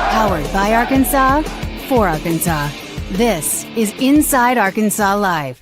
Powered by Arkansas, for Arkansas. This is Inside Arkansas Live.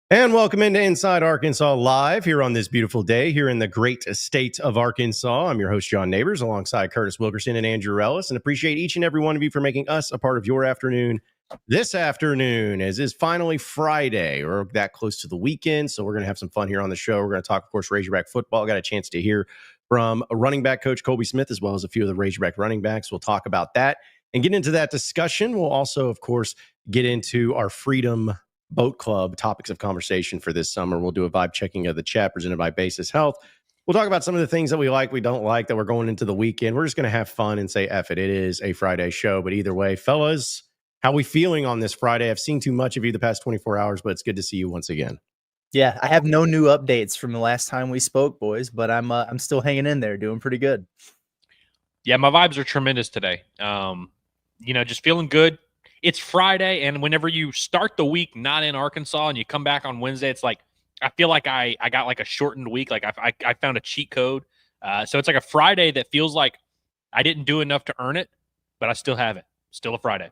And welcome into Inside Arkansas Live here on this beautiful day here in the great state of Arkansas. I'm your host, John Neighbors, alongside Curtis Wilkerson and Andrew Ellis, and appreciate each and every one of you for making us a part of your afternoon this afternoon, as is finally Friday, or that close to the weekend. So we're going to have some fun here on the show. We're going to talk, of course, Razorback football. Got a chance to hear from a running back coach, Kolby Smith, as well as a few of the Razorback running backs. We'll talk about that and get into that discussion. We'll also, of course, get into our Freedom Boat Club topics of conversation for this summer. We'll do a vibe checking of the chat presented by Basis Health. We'll talk about some of the things that we like, we don't like, that we're going into the weekend. We're just going to have fun and say, F it. It is a Friday show. But either way, fellas, how we feeling on this Friday? I've seen too much of you the past 24 hours, but it's good to see you once again. Yeah, I have no new updates from the last time we spoke, boys, but I'm still hanging in there, doing pretty good. Yeah, my vibes are tremendous today. Just feeling good. It's Friday, and whenever you start the week not in Arkansas and you come back on Wednesday, it's like I feel like I got like a shortened week. Like I found a cheat code. So it's like a Friday that feels like I didn't do enough to earn it, but I still have it. Still a Friday.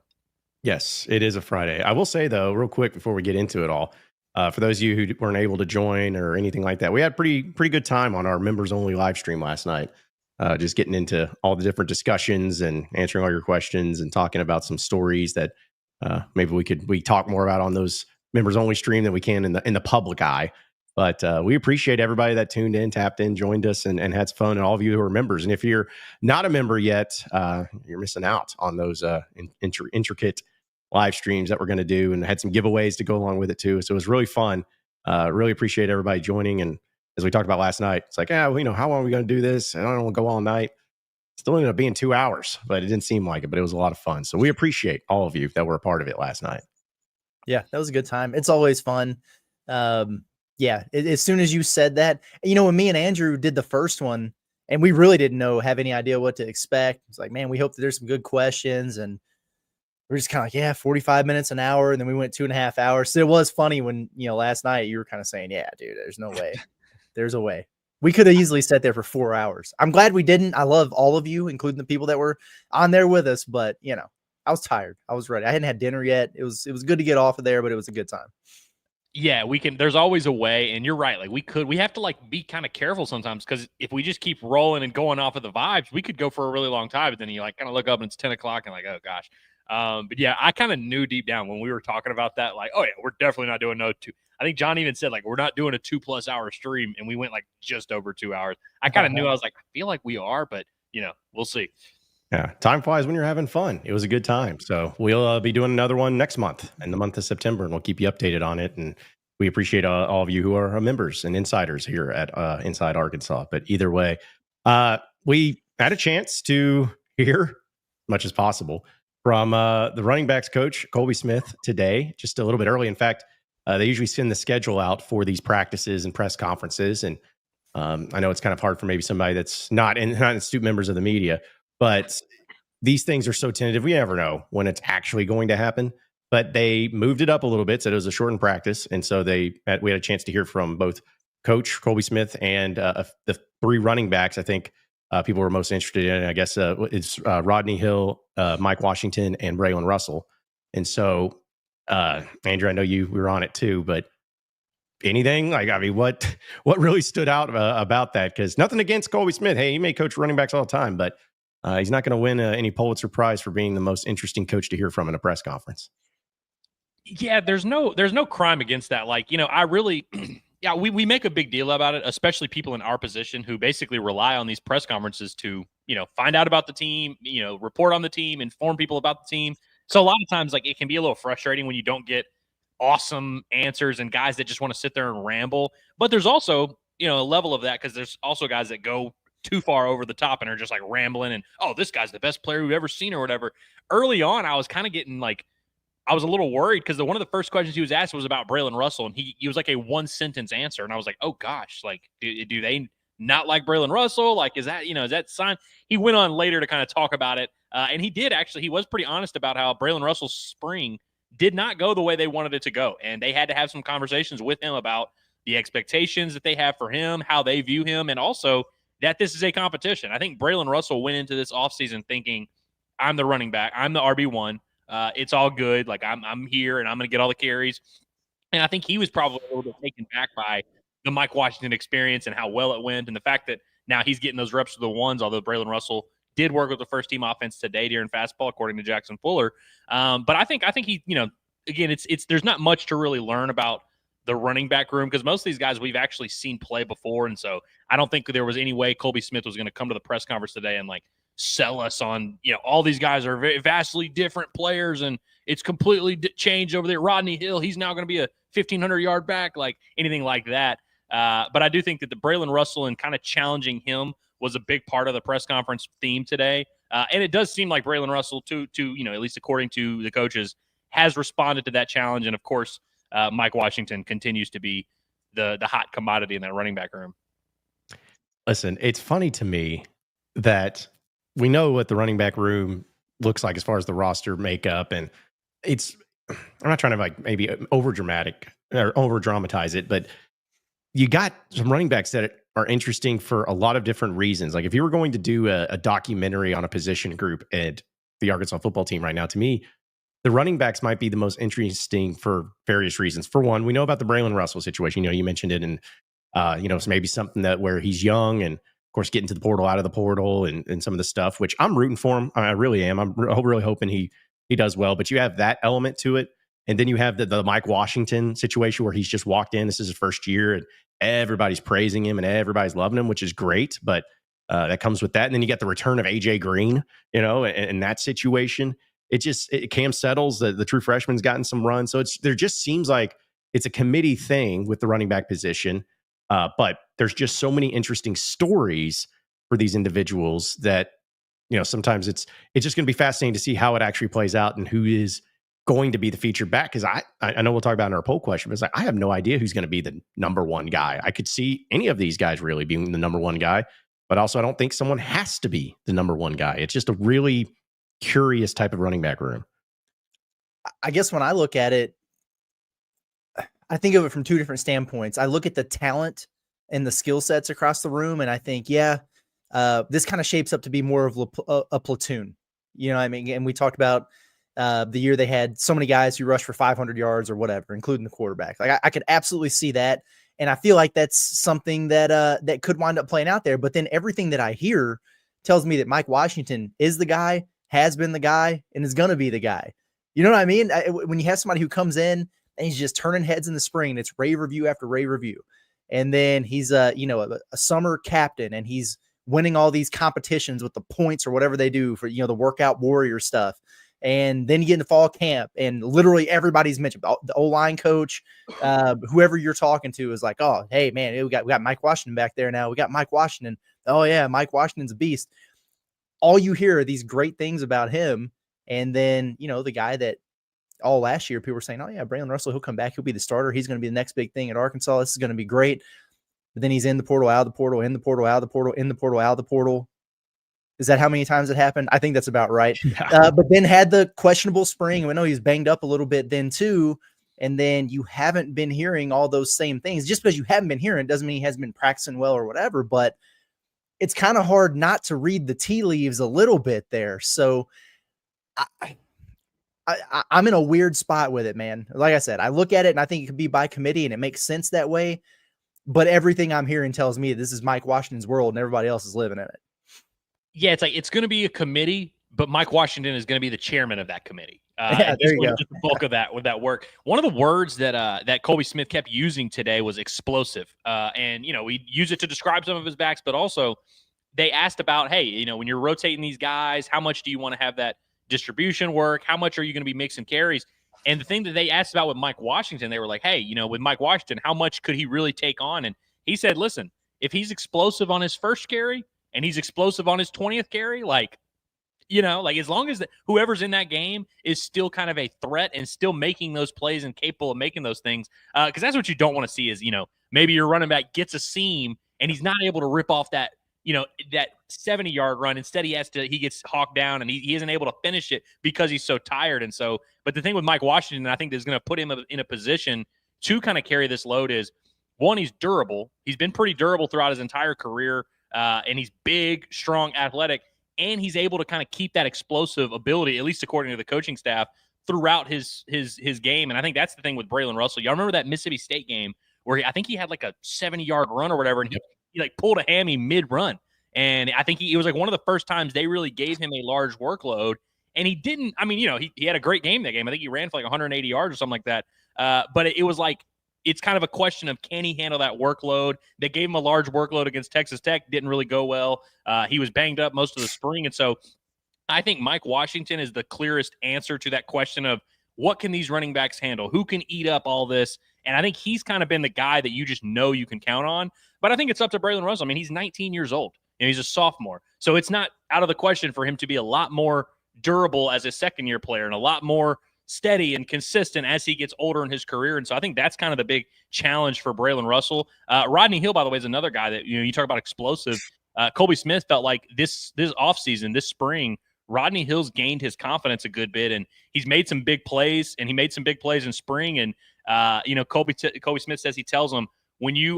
Yes, it is a Friday. I will say, though, real quick before we get into it all, for those of you who weren't able to join or anything like that, we had pretty good time on our members-only live stream last night. Just getting into all the different discussions and answering all your questions and talking about some stories that maybe we talk more about on those members only stream than we can in the public eye. But we appreciate everybody that tuned in, tapped in, joined us, and had some fun, and all of you who are members. And if you're not a member yet, you're missing out on those intricate live streams that we're going to do, and had some giveaways to go along with it too. So it was really fun. Really appreciate everybody joining. And as we talked about last night, it's like, how long are we going to do this? And I don't want to go all night. Still ended up being 2 hours, but it didn't seem like it, but it was a lot of fun. So we appreciate all of you that were a part of it last night. Yeah, that was a good time. It's always fun. As soon as you said that, when me and Andrew did the first one and we really didn't have any idea what to expect. It's like, man, we hope that there's some good questions, and we're just kind of like, 45 minutes, an hour. And then we went 2.5 hours. So it was funny when, last night you were kind of saying, yeah, dude, there's no way. There's a way. We could have easily sat there for 4 hours. I'm glad we didn't. I love all of you, including the people that were on there with us. But, I was tired. I was ready. I hadn't had dinner yet. It was good to get off of there, but it was a good time. Yeah, we can. There's always a way. And you're right. Like we have to be kind of careful sometimes, because if we just keep rolling and going off of the vibes, we could go for a really long time. But then you kind of look up and it's 10 o'clock and oh gosh. But yeah, I kind of knew deep down when we were talking about that, oh yeah, we're definitely not doing no two. I think John even said we're not doing a 2+ hour stream, and we went just over 2 hours. I kind of knew. I was like, I feel like we are, but we'll see. Yeah, time flies when you're having fun. It was a good time. So we'll be doing another one next month in the month of September, and we'll keep you updated on it. And we appreciate all of you who are members and insiders here at Inside Arkansas. But either way, we had a chance to hear as much as possible from the running backs coach, Kolby Smith, today, just a little bit early. In fact, they usually send the schedule out for these practices and press conferences. And I know it's kind of hard for maybe somebody that's not astute members of the media, but these things are so tentative. We never know when it's actually going to happen. But they moved it up a little bit, said it was a shortened practice. And so we had a chance to hear from both Coach Kolby Smith and the 3 running backs. I think people were most interested in, I guess, it's Rodney Hill, Mike Washington, and Brilen Russell. And so, Andrew, I know you were on it too, but anything what really stood out about that? Because nothing against Kolby Smith. Hey, he may coach running backs all the time, but he's not going to win any Pulitzer Prize for being the most interesting coach to hear from in a press conference. Yeah, there's no crime against that. I really, yeah, we make a big deal about it, especially people in our position who basically rely on these press conferences to, find out about the team, report on the team, inform people about the team. So a lot of times, it can be a little frustrating when you don't get awesome answers and guys that just want to sit there and ramble. But there's also, a level of that, because there's also guys that go too far over the top and are just rambling and, oh, this guy's the best player we've ever seen or whatever. Early on, I was kind of getting I was a little worried because one of the first questions he was asked was about Brilen Russell, and he was a 1-sentence answer. And I was like, oh gosh, do they not like Brilen Russell? Is that sign? He went on later to kind of talk about it. And he was pretty honest about how Brilen Russell's spring did not go the way they wanted it to go. And they had to have some conversations with him about the expectations that they have for him, how they view him, and also that this is a competition. I think Brilen Russell went into this offseason thinking, I'm the running back. I'm the RB1. It's all good. Like, I'm here, and I'm going to get all the carries. And I think he was probably a little bit taken back by the Mike Washington experience and how well it went, and the fact that now he's getting those reps with the ones, although Brilen Russell did work with the first-team offense today during fastball, according to Jackson Fuller. But I think he, again, it's there's not much to really learn about the running back room because most of these guys we've actually seen play before, and so I don't think there was any way Kolby Smith was going to come to the press conference today and like sell us on, all these guys are very vastly different players and it's completely changed over there. Rodney Hill, he's now going to be a 1,500-yard back, like anything like that. But I do think that the Brilen Russell and kind of challenging him was a big part of the press conference theme today. And it does seem like Brilen Russell, to at least according to the coaches, has responded to that challenge. And, of course, Mike Washington continues to be the hot commodity in that running back room. Listen, it's funny to me that we know what the running back room looks like as far as the roster makeup. And I'm not trying to like maybe over dramatize it, but you got some running backs that are interesting for a lot of different reasons. Like if you were going to do a documentary on a position group at the Arkansas football team right now, to me, the running backs might be the most interesting for various reasons. For one, we know about the Brilen Russell situation. You mentioned it, and it's maybe something that where he's young and of course getting to the portal, out of the portal, and some of the stuff, which I'm rooting for him. I really am. I'm really hoping he does well. But you have that element to it, and then you have the Mike Washington situation where he's just walked in. This is his first year, and everybody's praising him and everybody's loving him, which is great. But that comes with that, and then you get the return of AJ Green, in that situation. Cam Settles, the true freshman's gotten some run. So there just seems like it's a committee thing with the running back position. But there's just so many interesting stories for these individuals that, sometimes it's just going to be fascinating to see how it actually plays out and who is going to be the featured back. Because I know we'll talk about in our poll question, but it's like, I have no idea who's going to be the number one guy. I could see any of these guys really being the number one guy, but also I don't think someone has to be the number one guy. It's just a really curious type of running back room. I guess when I look at it, I think of it from two different standpoints. I look at the talent and the skill sets across the room, and I think, this kind of shapes up to be more of a platoon. You know what I mean? And we talked about the year they had so many guys who rushed for 500 yards or whatever, including the quarterback. Like I could absolutely see that, and I feel like that's something that could wind up playing out there. But then everything that I hear tells me that Mike Washington is the guy, has been the guy, and is going to be the guy. You know what I mean? When you have somebody who comes in and he's just turning heads in the spring, and it's rave review after rave review. And then he's a summer captain, and he's winning all these competitions with the points or whatever they do for, the workout warrior stuff. And then you get into fall camp, and literally everybody's mentioned the O-line coach, whoever you're talking to is like, oh, hey man, we got Mike Washington back there now. We got Mike Washington. Oh yeah, Mike Washington's a beast. All you hear are these great things about him. And then, the guy that all last year people were saying, oh yeah, Brilen Russell, he'll come back. He'll be the starter. He's going to be the next big thing at Arkansas. This is going to be great. But then he's in the portal, out of the portal, in the portal, out of the portal, in the portal, out of the portal. Is that how many times it happened? I think that's about right. Yeah. But then had the questionable spring. We know he's banged up a little bit then too. And then you haven't been hearing all those same things. Just because you haven't been hearing it doesn't mean he hasn't been practicing well or whatever. But it's kind of hard not to read the tea leaves a little bit there. So I'm in a weird spot with it, man. Like I said, I look at it and I think it could be by committee and it makes sense that way. But everything I'm hearing tells me this is Mike Washington's world and everybody else is living in it. Yeah, it's going to be a committee, but Mike Washington is going to be the chairman of that committee. There you go. The bulk of that with that work. One of the words that Kolby Smith kept using today was explosive. And we use it to describe some of his backs, but also they asked about, hey, when you're rotating these guys, how much do you want to have that distribution work? How much are you going to be mixing carries? And the thing that they asked about with Mike Washington, they were like, hey, with Mike Washington, how much could he really take on? And he said, listen, if he's explosive on his first carry and he's explosive on his 20th carry, as long as whoever's in that game is still kind of a threat and still making those plays and capable of making those things, because that's what you don't want to see is, maybe your running back gets a seam and he's not able to rip off that, that 70-yard run. Instead, he gets hawked down and he isn't able to finish it because he's so tired. And so, but the thing with Mike Washington, I think is going to put him in a position to kind of carry this load is, one, he's durable. He's been pretty durable throughout his entire career. and he's big, strong, athletic, and he's able to kind of keep that explosive ability, at least according to the coaching staff, throughout his game. And I think that's the thing with Brilen Russell. Y'all remember that Mississippi State game where I think he had like a 70-yard run or whatever, and he like pulled a hammy mid-run. And I think it was like one of the first times they really gave him a large workload. And he didn't, I mean, he had a great game that game. I think he ran for like 180 yards or something like that. But it was like, it's kind of a question of, can he handle that workload? They gave him a large workload against Texas Tech. Didn't really go well. He was banged up most of the spring. And so I think Mike Washington is the clearest answer to that question of, what can these running backs handle? Who can eat up all this? And I think he's kind of been the guy that you just know you can count on. But I think it's up to Brilen Russell. I mean, he's 19 years old. He's a sophomore. So it's not out of the question for him to be a lot more durable as a second-year player and a lot more steady and consistent as he gets older in his career. And so I think that's kind of the big challenge for Brilen Russell. Rodney Hill, by the way, is another guy that, you talk about explosive. Kolby Smith felt like this offseason, this spring, Rodney Hill's gained his confidence a good bit, and he's made some big plays, and he made some big plays in spring. And, Kolby Smith says he tells them, when you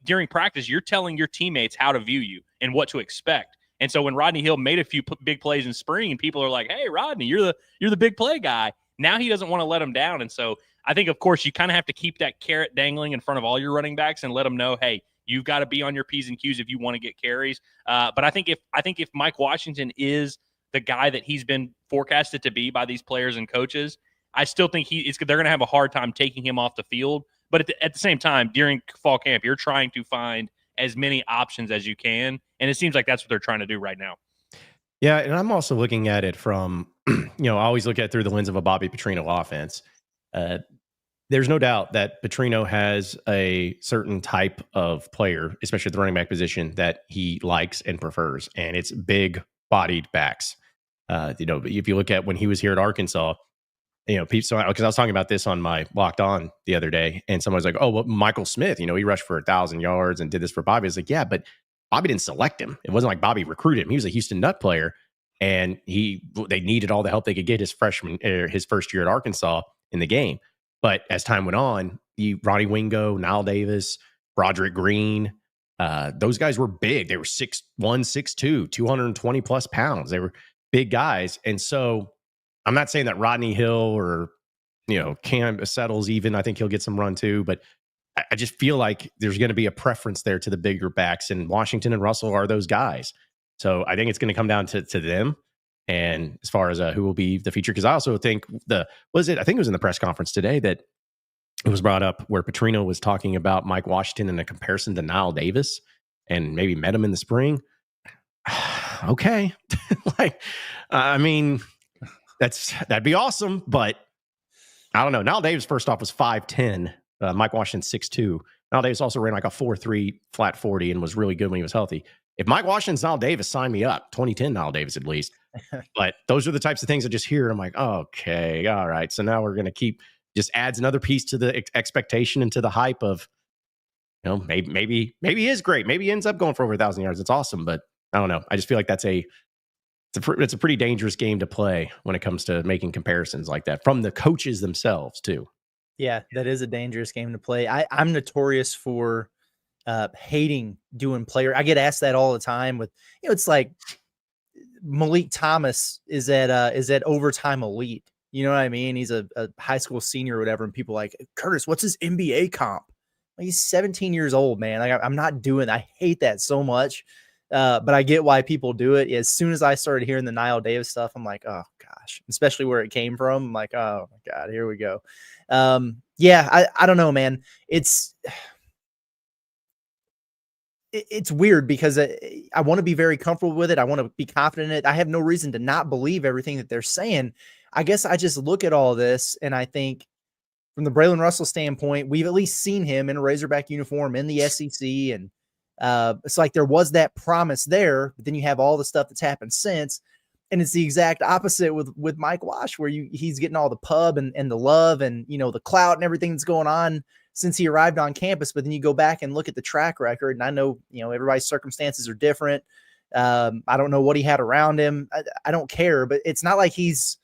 during practice, you're telling your teammates how to view you and what to expect. And so when Rodney Hill made a few big plays in spring, and people are like, "Hey, Rodney, you're the big play guy." Now he doesn't want to let them down. And so I think, of course, you kind of have to keep that carrot dangling in front of all your running backs and let them know, hey, you've got to be on your P's and Q's if you want to get carries. But I think if Mike Washington is the guy that he's been forecasted to be by these players and coaches, I still think they're going to have a hard time taking him off the field. But at the same time, during fall camp, you're trying to find as many options as you can. And it seems like that's what they're trying to do right now. Yeah, and I'm also looking at it from, I always look at it through the lens of a Bobby Petrino offense. There's no doubt that Petrino has a certain type of player, especially at the running back position, that he likes and prefers, and it's big-bodied backs. If you look at when he was here at Arkansas, because I was talking about this on my Locked On the other day, and someone was like, "Oh, well, Michael Smith, he rushed for 1,000 yards and did this for Bobby." I was like, "Yeah, but Bobby didn't select him. It wasn't like Bobby recruited him. He was a Houston Nutt player, and they needed all the help they could get his first year at Arkansas in the game." But as time went on, Ronnie Wingo, Nile Davis, Broderick Green, those guys were big. They were 6'1", 6'2", 220 plus pounds. They were big guys, and so I'm not saying that Rodney Hill or, Cam Settles even, I think he'll get some run too, but I just feel like there's going to be a preference there to the bigger backs, and Washington and Russell are those guys. So I think it's going to come down to them. And as far as who will be the feature, because I also think I think it was in the press conference today that it was brought up where Petrino was talking about Mike Washington in a comparison to Nile Davis and maybe met him in the spring. Okay. That'd be awesome, but I don't know. Nile Davis, first off, was 5'10". Mike Washington, 6'2". Nile Davis also ran like a 4.3 flat 40 and was really good when he was healthy. If Mike Washington's Nile Davis, sign me up. 2010 Nile Davis at least. But those are the types of things I just hear, and I'm like, okay, all right. So now we're going to just adds another piece to the expectation and to the hype of, maybe he is great. Maybe he ends up going for over 1,000 yards. It's awesome, but I don't know. I just feel like it's a pretty dangerous game to play when it comes to making comparisons like that from the coaches themselves too. Yeah, that is a dangerous game to play. I'm notorious for hating doing player. I get asked that all the time with, it's like Malik Thomas is at overtime elite. You know what I mean? He's a high school senior or whatever. And people are like, Curtis, what's his NBA comp? Like, he's 17 years old, man. Like, I'm not doing, I hate that so much. But I get why people do it. As soon as I started hearing the Nile Davis stuff, I'm like, oh gosh, especially where it came from. I'm like, oh my God, here we go. I don't know, man. It's weird because I want to be very comfortable with it. I want to be confident in it. I have no reason to not believe everything that they're saying. I guess I just look at all this and I think from the Brilen Russell standpoint, we've at least seen him in a Razorback uniform in the SEC. And it's like there was that promise there, but then you have all the stuff that's happened since. And it's the exact opposite with Mike Wash, where he's getting all the pub and the love and, the clout and everything that's going on since he arrived on campus. But then you go back and look at the track record, and I know, everybody's circumstances are different. I don't know what he had around him. I don't care, but it's not like he's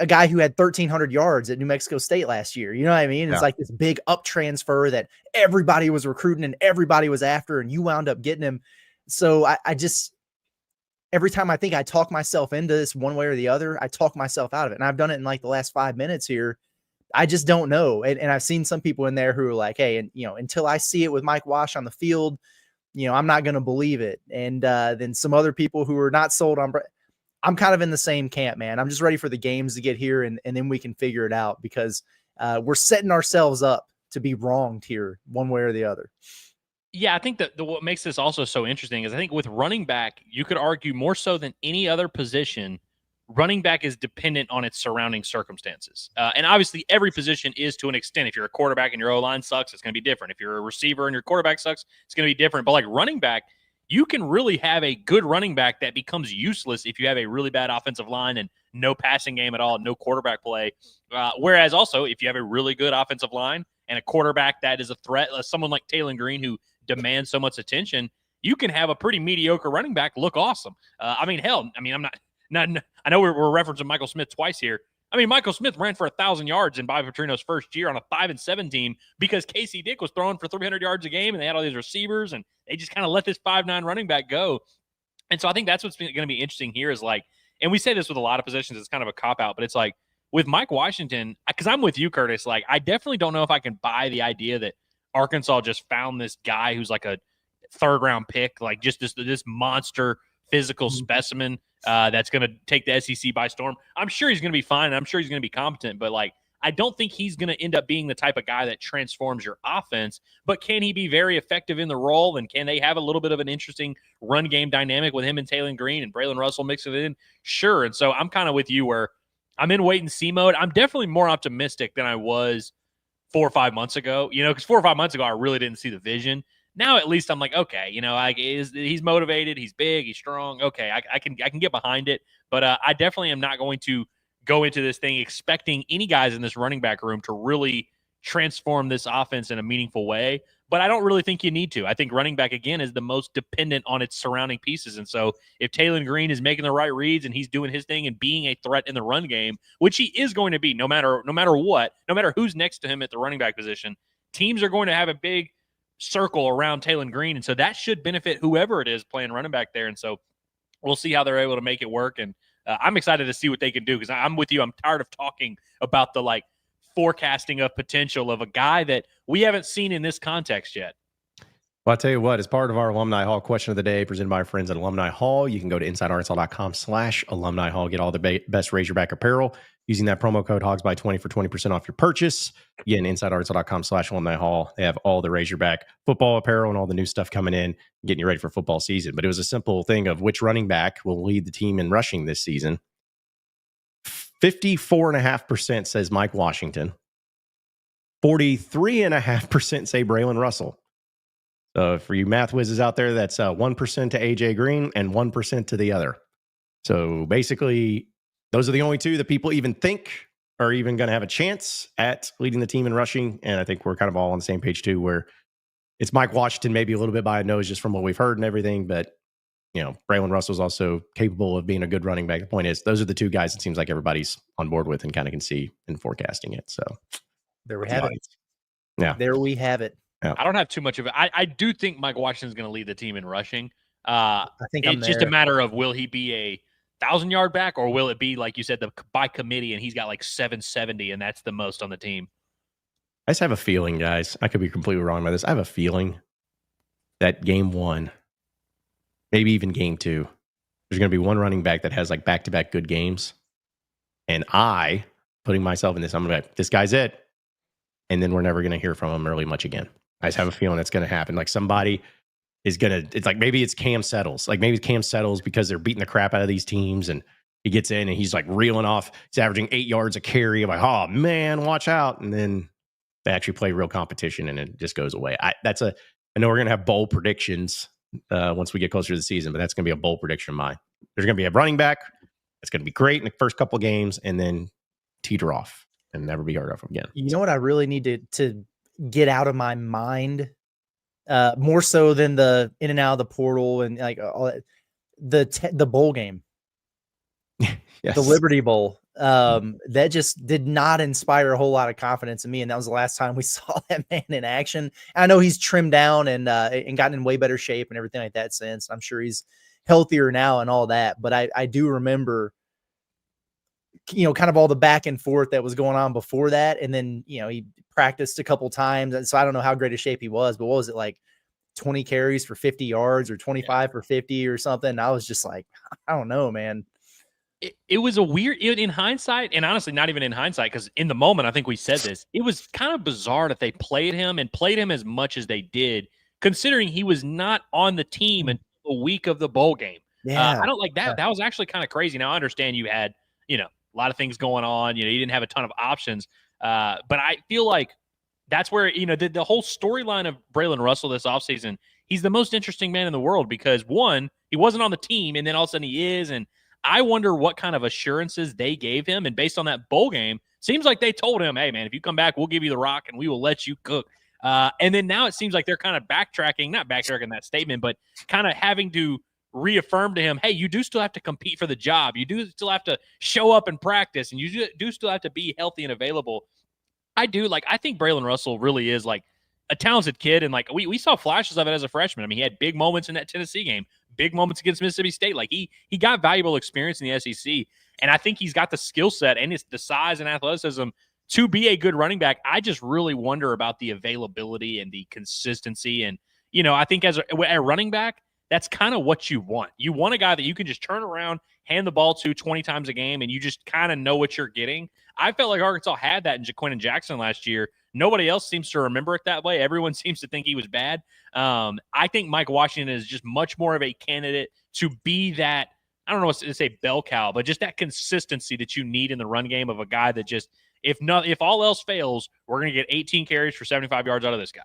a guy who had 1,300 yards at New Mexico State last year. You know what I mean? Yeah. It's like this big up transfer that everybody was recruiting and everybody was after, and you wound up getting him. So I just, every time I think I talk myself into this one way or the other, I talk myself out of it. And I've done it in like the last 5 minutes here. I just don't know. And I've seen some people in there who are like, hey, and until I see it with Mike Wash on the field, I'm not going to believe it. And then some other people who are not sold on, I'm kind of in the same camp, man. I'm just ready for the games to get here and then we can figure it out, because we're setting ourselves up to be wronged here one way or the other. Yeah, I think that what makes this also so interesting is I think with running back, you could argue more so than any other position, running back is dependent on its surrounding circumstances. And obviously, every position is to an extent. If you're a quarterback and your O-line sucks, it's going to be different. If you're a receiver and your quarterback sucks, it's going to be different. But like running back, you can really have a good running back that becomes useless if you have a really bad offensive line and no passing game at all, no quarterback play. Whereas also, if you have a really good offensive line and a quarterback that is a threat, someone like Taylor Green who demands so much attention, you can have a pretty mediocre running back look awesome. I'm not I know we're referencing Michael Smith twice here. I mean, Michael Smith ran for 1,000 yards in Bobby Petrino's first year on a 5-7 team because Casey Dick was throwing for 300 yards a game, and they had all these receivers, and they just kind of let this 5'9" running back go. And so I think that's what's going to be interesting here is like, and we say this with a lot of positions, it's kind of a cop-out, but it's like with Mike Washington, because I'm with you, Curtis, like I definitely don't know if I can buy the idea that Arkansas just found this guy who's like a third-round pick, like just this monster physical specimen that's going to take the SEC by storm. I'm sure he's going to be fine. I'm sure he's going to be competent, but like I don't think he's going to end up being the type of guy that transforms your offense. But can he be very effective in the role? And can they have a little bit of an interesting run game dynamic with him and Taylor Green and Brilen Russell mixing it in? Sure. And so I'm kind of with you where I'm in wait and see mode. I'm definitely more optimistic than I was 4 or 5 months ago, because 4 or 5 months ago, I really didn't see the vision. Now, at least I'm like, okay, he's motivated, he's big, he's strong. Okay, I can get behind it, but I definitely am not going to go into this thing expecting any guys in this running back room to really transform this offense in a meaningful way. But I don't really think you need to. I think running back, again, is the most dependent on its surrounding pieces. And so if Taylor Green is making the right reads and he's doing his thing and being a threat in the run game, which he is going to be no matter what, no matter who's next to him at the running back position, teams are going to have a big circle around Taylor Green. And so that should benefit whoever it is playing running back there. And so we'll see how they're able to make it work. And I'm excited to see what they can do because I'm with you. I'm tired of talking about the forecasting of potential of a guy that we haven't seen in this context yet. Well, I'll tell you what, as part of our Alumni Hall question of the day presented by our friends at Alumni Hall, you can go to InsideArkansas.com/Alumni Hall, get all the best Razorback apparel using that promo code HOGSBY20 for 20% off your purchase. Again, InsideArkansas.com/Alumni Hall. They have all the Razorback football apparel and all the new stuff coming in, getting you ready for football season. But it was a simple thing of which running back will lead the team in rushing this season. 54.5% says Mike Washington. 43.5% say Brilen Russell. So for you math whizzes out there, that's 1% to AJ Green and 1% to the other. So basically, those are the only two that people even think are even going to have a chance at leading the team in rushing. And I think we're kind of all on the same page too, where it's Mike Washington, maybe a little bit by a nose just from what we've heard and everything. But, Brilen Russell's also capable of being a good running back. The point is, those are the two guys it seems like everybody's on board with and kind of can see in forecasting it. So there we have it. Yeah. There we have it. Yeah. I don't have too much of it. I do think Mike Washington's going to lead the team in rushing. I think it's just a matter of will he be a 1,000-yard back or will it be, like you said, by committee and he's got 770 and that's the most on the team? I just have a feeling, guys. I could be completely wrong about this. I have a feeling that game one, maybe even game two, there's going to be one running back that has back-to-back good games. And I, putting myself in this, I'm going to be like, this guy's it. And then we're never going to hear from him really much again. I just have a feeling that's going to happen. Somebody is going to, it's maybe it's Cam Settles. Maybe Cam Settles because they're beating the crap out of these teams and he gets in and he's reeling off. He's averaging 8 yards a carry. I'm like, oh man, watch out. And then they actually play real competition and it just goes away. I know we're going to have bold predictions once we get closer to the season, but that's going to be a bold prediction of mine. There's going to be a running back that's going to be great in the first couple of games and then teeter off and never be heard of again. You know what I really need to get out of my mind, more so than the in and out of the portal and all that, the bowl game, yes. the Liberty Bowl. that just did not inspire a whole lot of confidence in me. And that was the last time we saw that man in action. I know he's trimmed down and gotten in way better shape and everything like that since. I'm sure he's healthier now and all that. But I do remember, kind of all the back and forth that was going on before that. And then, he practiced a couple times. And so I don't know how great a shape he was, but what was it, like 20 carries for 50 yards or 25 for 50 or something? And I was just like, I don't know, man. It was a weird, in hindsight, and honestly, not even in hindsight, because in the moment, I think we said this, it was kind of bizarre that they played him as much as they did, considering he was not on the team until the week of the bowl game. Yeah. I don't like that. That was actually kind of crazy. Now, I understand you had, a lot of things going on. You didn't have a ton of options. But I feel like that's where, the whole storyline of Brilen Russell this offseason, he's the most interesting man in the world because, one, he wasn't on the team, and then all of a sudden he is, and I wonder what kind of assurances they gave him. And based on that bowl game, seems like they told him, hey, man, if you come back, we'll give you the rock and we will let you cook. And then now it seems like they're kind of not backtracking that statement, but kind of having to reaffirm to him, hey, you do still have to compete for the job. You do still have to show up and practice, and you do still have to be healthy and available. I think Brilen Russell really is like a talented kid. And like we saw flashes of it as a freshman. I mean, he had big moments in that Tennessee game, big moments against Mississippi State. Like he got valuable experience in the SEC. And I think he's got the skill set and the size and athleticism to be a good running back. I just really wonder about the availability and the consistency. And, I think as a running back, that's kind of what you want. You want a guy that you can just turn around, hand the ball to 20 times a game, and you just kind of know what you're getting. I felt like Arkansas had that in Jaquinton Jackson last year. Nobody else seems to remember it that way. Everyone seems to think he was bad. I think Mike Washington is just much more of a candidate to be that, I don't know what to say, bell cow, but just that consistency that you need in the run game of a guy that just, if all else fails, we're going to get 18 carries for 75 yards out of this guy.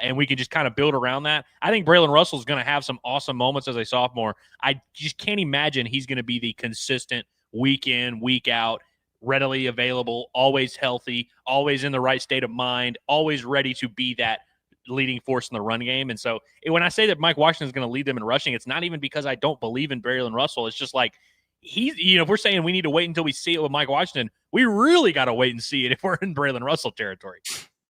And we can just kind of build around that. I think Brilen Russell is going to have some awesome moments as a sophomore. I just can't imagine he's going to be the consistent week in, week out, readily available, always healthy, always in the right state of mind, always ready to be that leading force in the run game. And so when I say that Mike Washington is going to lead them in rushing, it's not even because I don't believe in Brilen Russell. It's just like if we're saying we need to wait until we see it with Mike Washington, we really got to wait and see it if we're in Brilen Russell territory.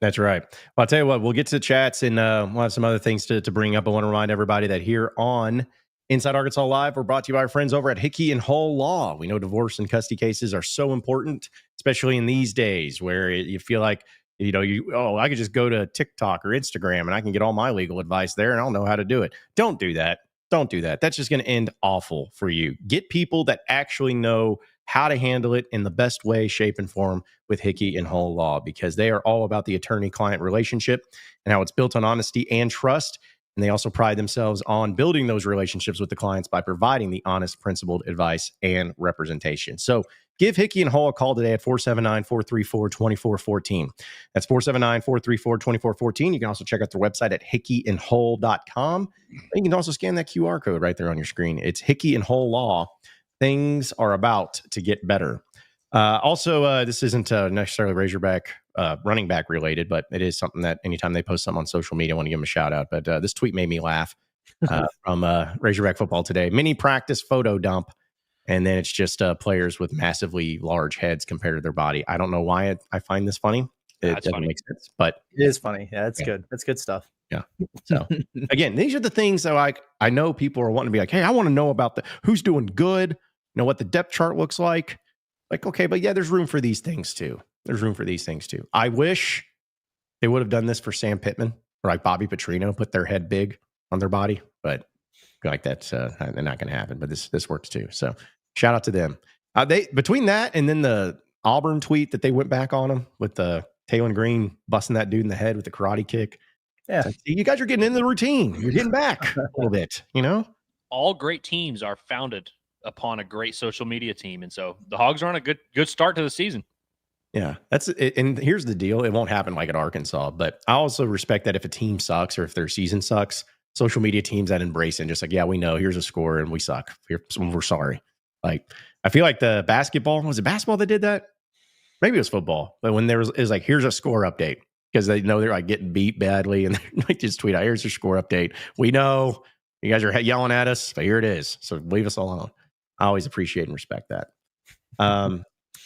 That's right. Well, I'll tell you what, we'll get to the chats and we'll have some other things to bring up. I want to remind everybody that here on Inside Arkansas Live, we're brought to you by our friends over at Hickey and Hull Law. We know divorce and custody cases are so important, especially in these days where you feel like, I could just go to TikTok or Instagram and I can get all my legal advice there and I'll know how to do it. Don't do that. Don't do that. That's just going to end awful for you. Get people that actually know how to handle it in the best way, shape, and form with Hickey and Hull Law, because they are all about the attorney-client relationship and how it's built on honesty and trust. And they also pride themselves on building those relationships with the clients by providing the honest, principled advice and representation. So give Hickey and Hull a call today at 479-434-2414. That's 479-434-2414. You can also check out their website at hickeyandhull.com. You can also scan that QR code right there on your screen. It's Hickey and Hull Law. Things are about to get better. Also, this isn't necessarily Razorback running back related, but it is something that anytime they post something on social media, I want to give them a shout out. But this tweet made me laugh from Razorback Football today. Mini practice photo dump. And then it's just players with massively large heads compared to their body. I don't know why I find this funny. It doesn't make sense, but it is funny. Yeah, that's good. That's good stuff. Yeah. So again, these are the things that I know people are wanting to be like, hey, I want to know about who's doing good, what the depth chart looks like. Like, okay, but yeah, there's room for these things too. I wish they would have done this for Sam Pittman or like Bobby Petrino, put their head big on their body, but like that's they're not going to happen. But this works too. So shout out to them. They between that and then the Auburn tweet that they went back on them with the Taylon Green busting that dude in the head with the karate kick. Yeah, like, you guys are getting into the routine. You're getting back a little bit. All great teams are founded upon a great social media team, and so the Hogs are on a good start to the season. Yeah, that's it. And here's the deal: it won't happen like at Arkansas, but I also respect that if a team sucks or if their season sucks, social media teams that embrace it and just like, yeah, we know, here's a score and we suck. We're sorry. Like, I feel like the basketball, was it basketball that did that? Maybe it was football, but when it was like, here's a score update because they know they're like getting beat badly and they're like, just tweet out, here's your score update. We know you guys are yelling at us, but here it is. So leave us alone. I always appreciate and respect that.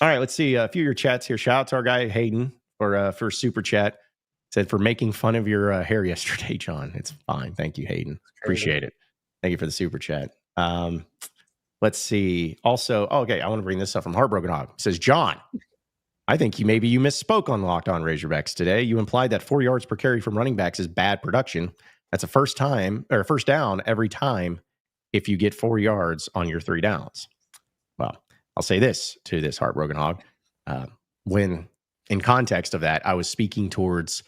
All right, let's see a few of your chats here. Shout out to our guy Hayden for super chat. Said for making fun of your hair yesterday, John. It's fine. Thank you, Hayden. Appreciate it. Thank you for the super chat. Let's see. Also, okay, I want to bring this up from Heartbroken Hog. It says, John, I think you misspoke on Locked On Razorbacks today. You implied that 4 yards per carry from running backs is bad production. That's a first down every time if you get 4 yards on your 3 downs. Well, I'll say this to this Heartbroken Hog. When in context of that, I was speaking towards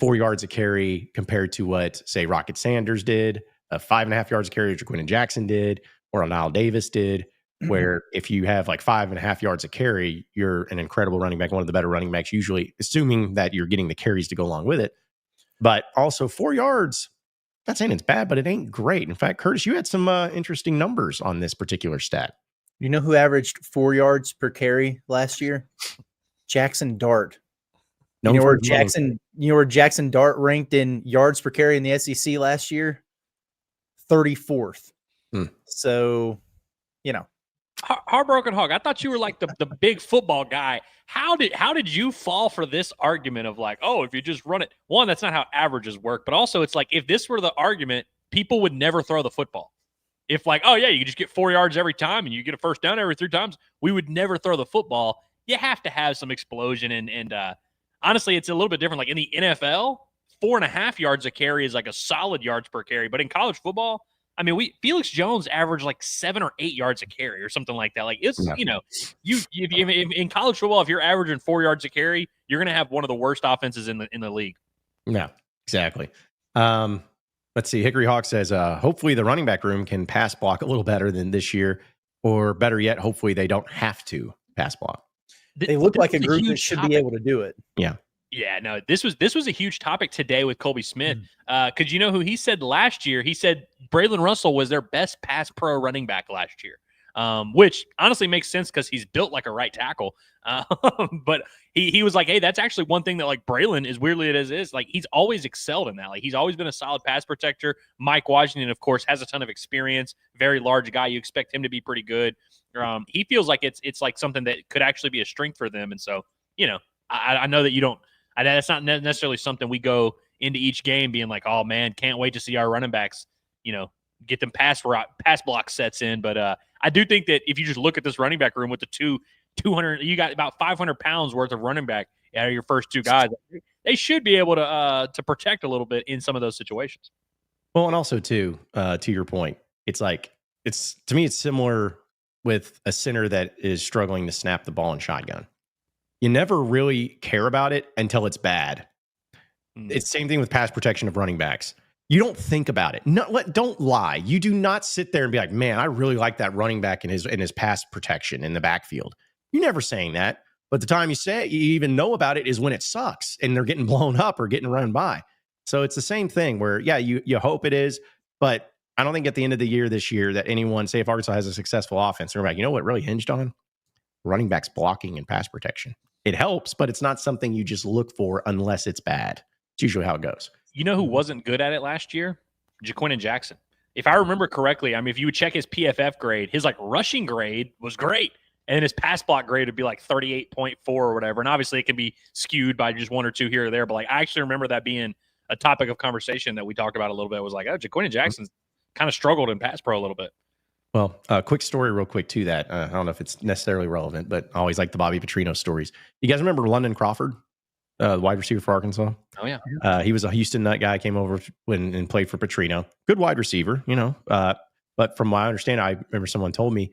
4 yards a carry compared to what, say, Rocket Sanders did, 5.5 yards a carry, Jaquin Jackson did, or Nile Davis did, where if you have like 5.5 yards a carry, you're an incredible running back, one of the better running backs, usually, assuming that you're getting the carries to go along with it. But also 4 yards, not saying it's bad, but it ain't great. In fact, Curtis, you had some interesting numbers on this particular stat. You know who averaged 4 yards per carry last year? Jackson Dart. You know where Jackson Dart ranked in yards per carry in the SEC last year? 34th. So, Heartbroken Hog, I thought you were like the big football guy. How did you fall for this argument of like, oh, if you just run it? One, that's not how averages work. But also, it's like if this were the argument, people would never throw the football. If like, oh yeah, you just get 4 yards every time and you get a first down every 3 times, we would never throw the football. You have to have some explosion and honestly, it's a little bit different. Like in the NFL, 4.5 yards a carry is like a solid yards per carry. But in college football, I mean, Felix Jones averaged like 7 or 8 yards a carry or something like that. Like it's, in college football, if you're averaging 4 yards a carry, you're going to have one of the worst offenses in the league. Yeah, exactly. Let's see. Hickory Hawk says, hopefully the running back room can pass block a little better than this year, or better yet, hopefully they don't have to pass block. They look like a group that should be able to do it. Yeah. Yeah, no, this was a huge topic today with Kolby Smith. Because you know who he said last year? He said Brilen Russell was their best pass pro running back last year, which honestly makes sense because he's built like a right tackle. But he was like, hey, that's actually one thing that like Brilen, as weirdly as it is, like he's always excelled in that. Like he's always been a solid pass protector. Mike Washington, of course, has a ton of experience. Very large guy. You expect him to be pretty good. He feels like it's like something that could actually be a strength for them. And so, I know that you don't. That's not necessarily something we go into each game being like, oh man, can't wait to see our running backs, get them pass block sets in. But I do think that if you just look at this running back room with the 200, you got about 500 pounds worth of running back out of your first 2 guys. They should be able to protect a little bit in some of those situations. Well, and also too, to your point, it's like to me, it's similar with a center that is struggling to snap the ball in shotgun. You never really care about it until it's bad. It's the same thing with pass protection of running backs. You don't think about it. No, don't lie. You do not sit there and be like, man, I really like that running back in his pass protection in the backfield. You're never saying that. But the time you say it, you even know about it is when it sucks and they're getting blown up or getting run by. So it's the same thing where, yeah, you hope it is. But I don't think at the end of the year this year that anyone, say if Arkansas has a successful offense, they're like, you know what really hinged on? Running backs blocking and pass protection. It helps, but it's not something you just look for unless it's bad. It's usually how it goes. You know who wasn't good at it last year? Jaquin Jackson. If I remember correctly, I mean, if you would check his PFF grade, his like rushing grade was great. And then his pass block grade would be like 38.4 or whatever. And obviously it can be skewed by just 1 or 2 here or there. But like, I actually remember that being a topic of conversation that we talked about a little bit. It was like, oh, Jaquin Jackson's kind of struggled in pass pro a little bit. Well, quick story real quick to that. I don't know if it's necessarily relevant, but I always like the Bobby Petrino stories. You guys remember London Crawford, the wide receiver for Arkansas? Oh, yeah. He was a Houston Nut guy, came over and played for Petrino. Good wide receiver, but from my understanding, I remember someone told me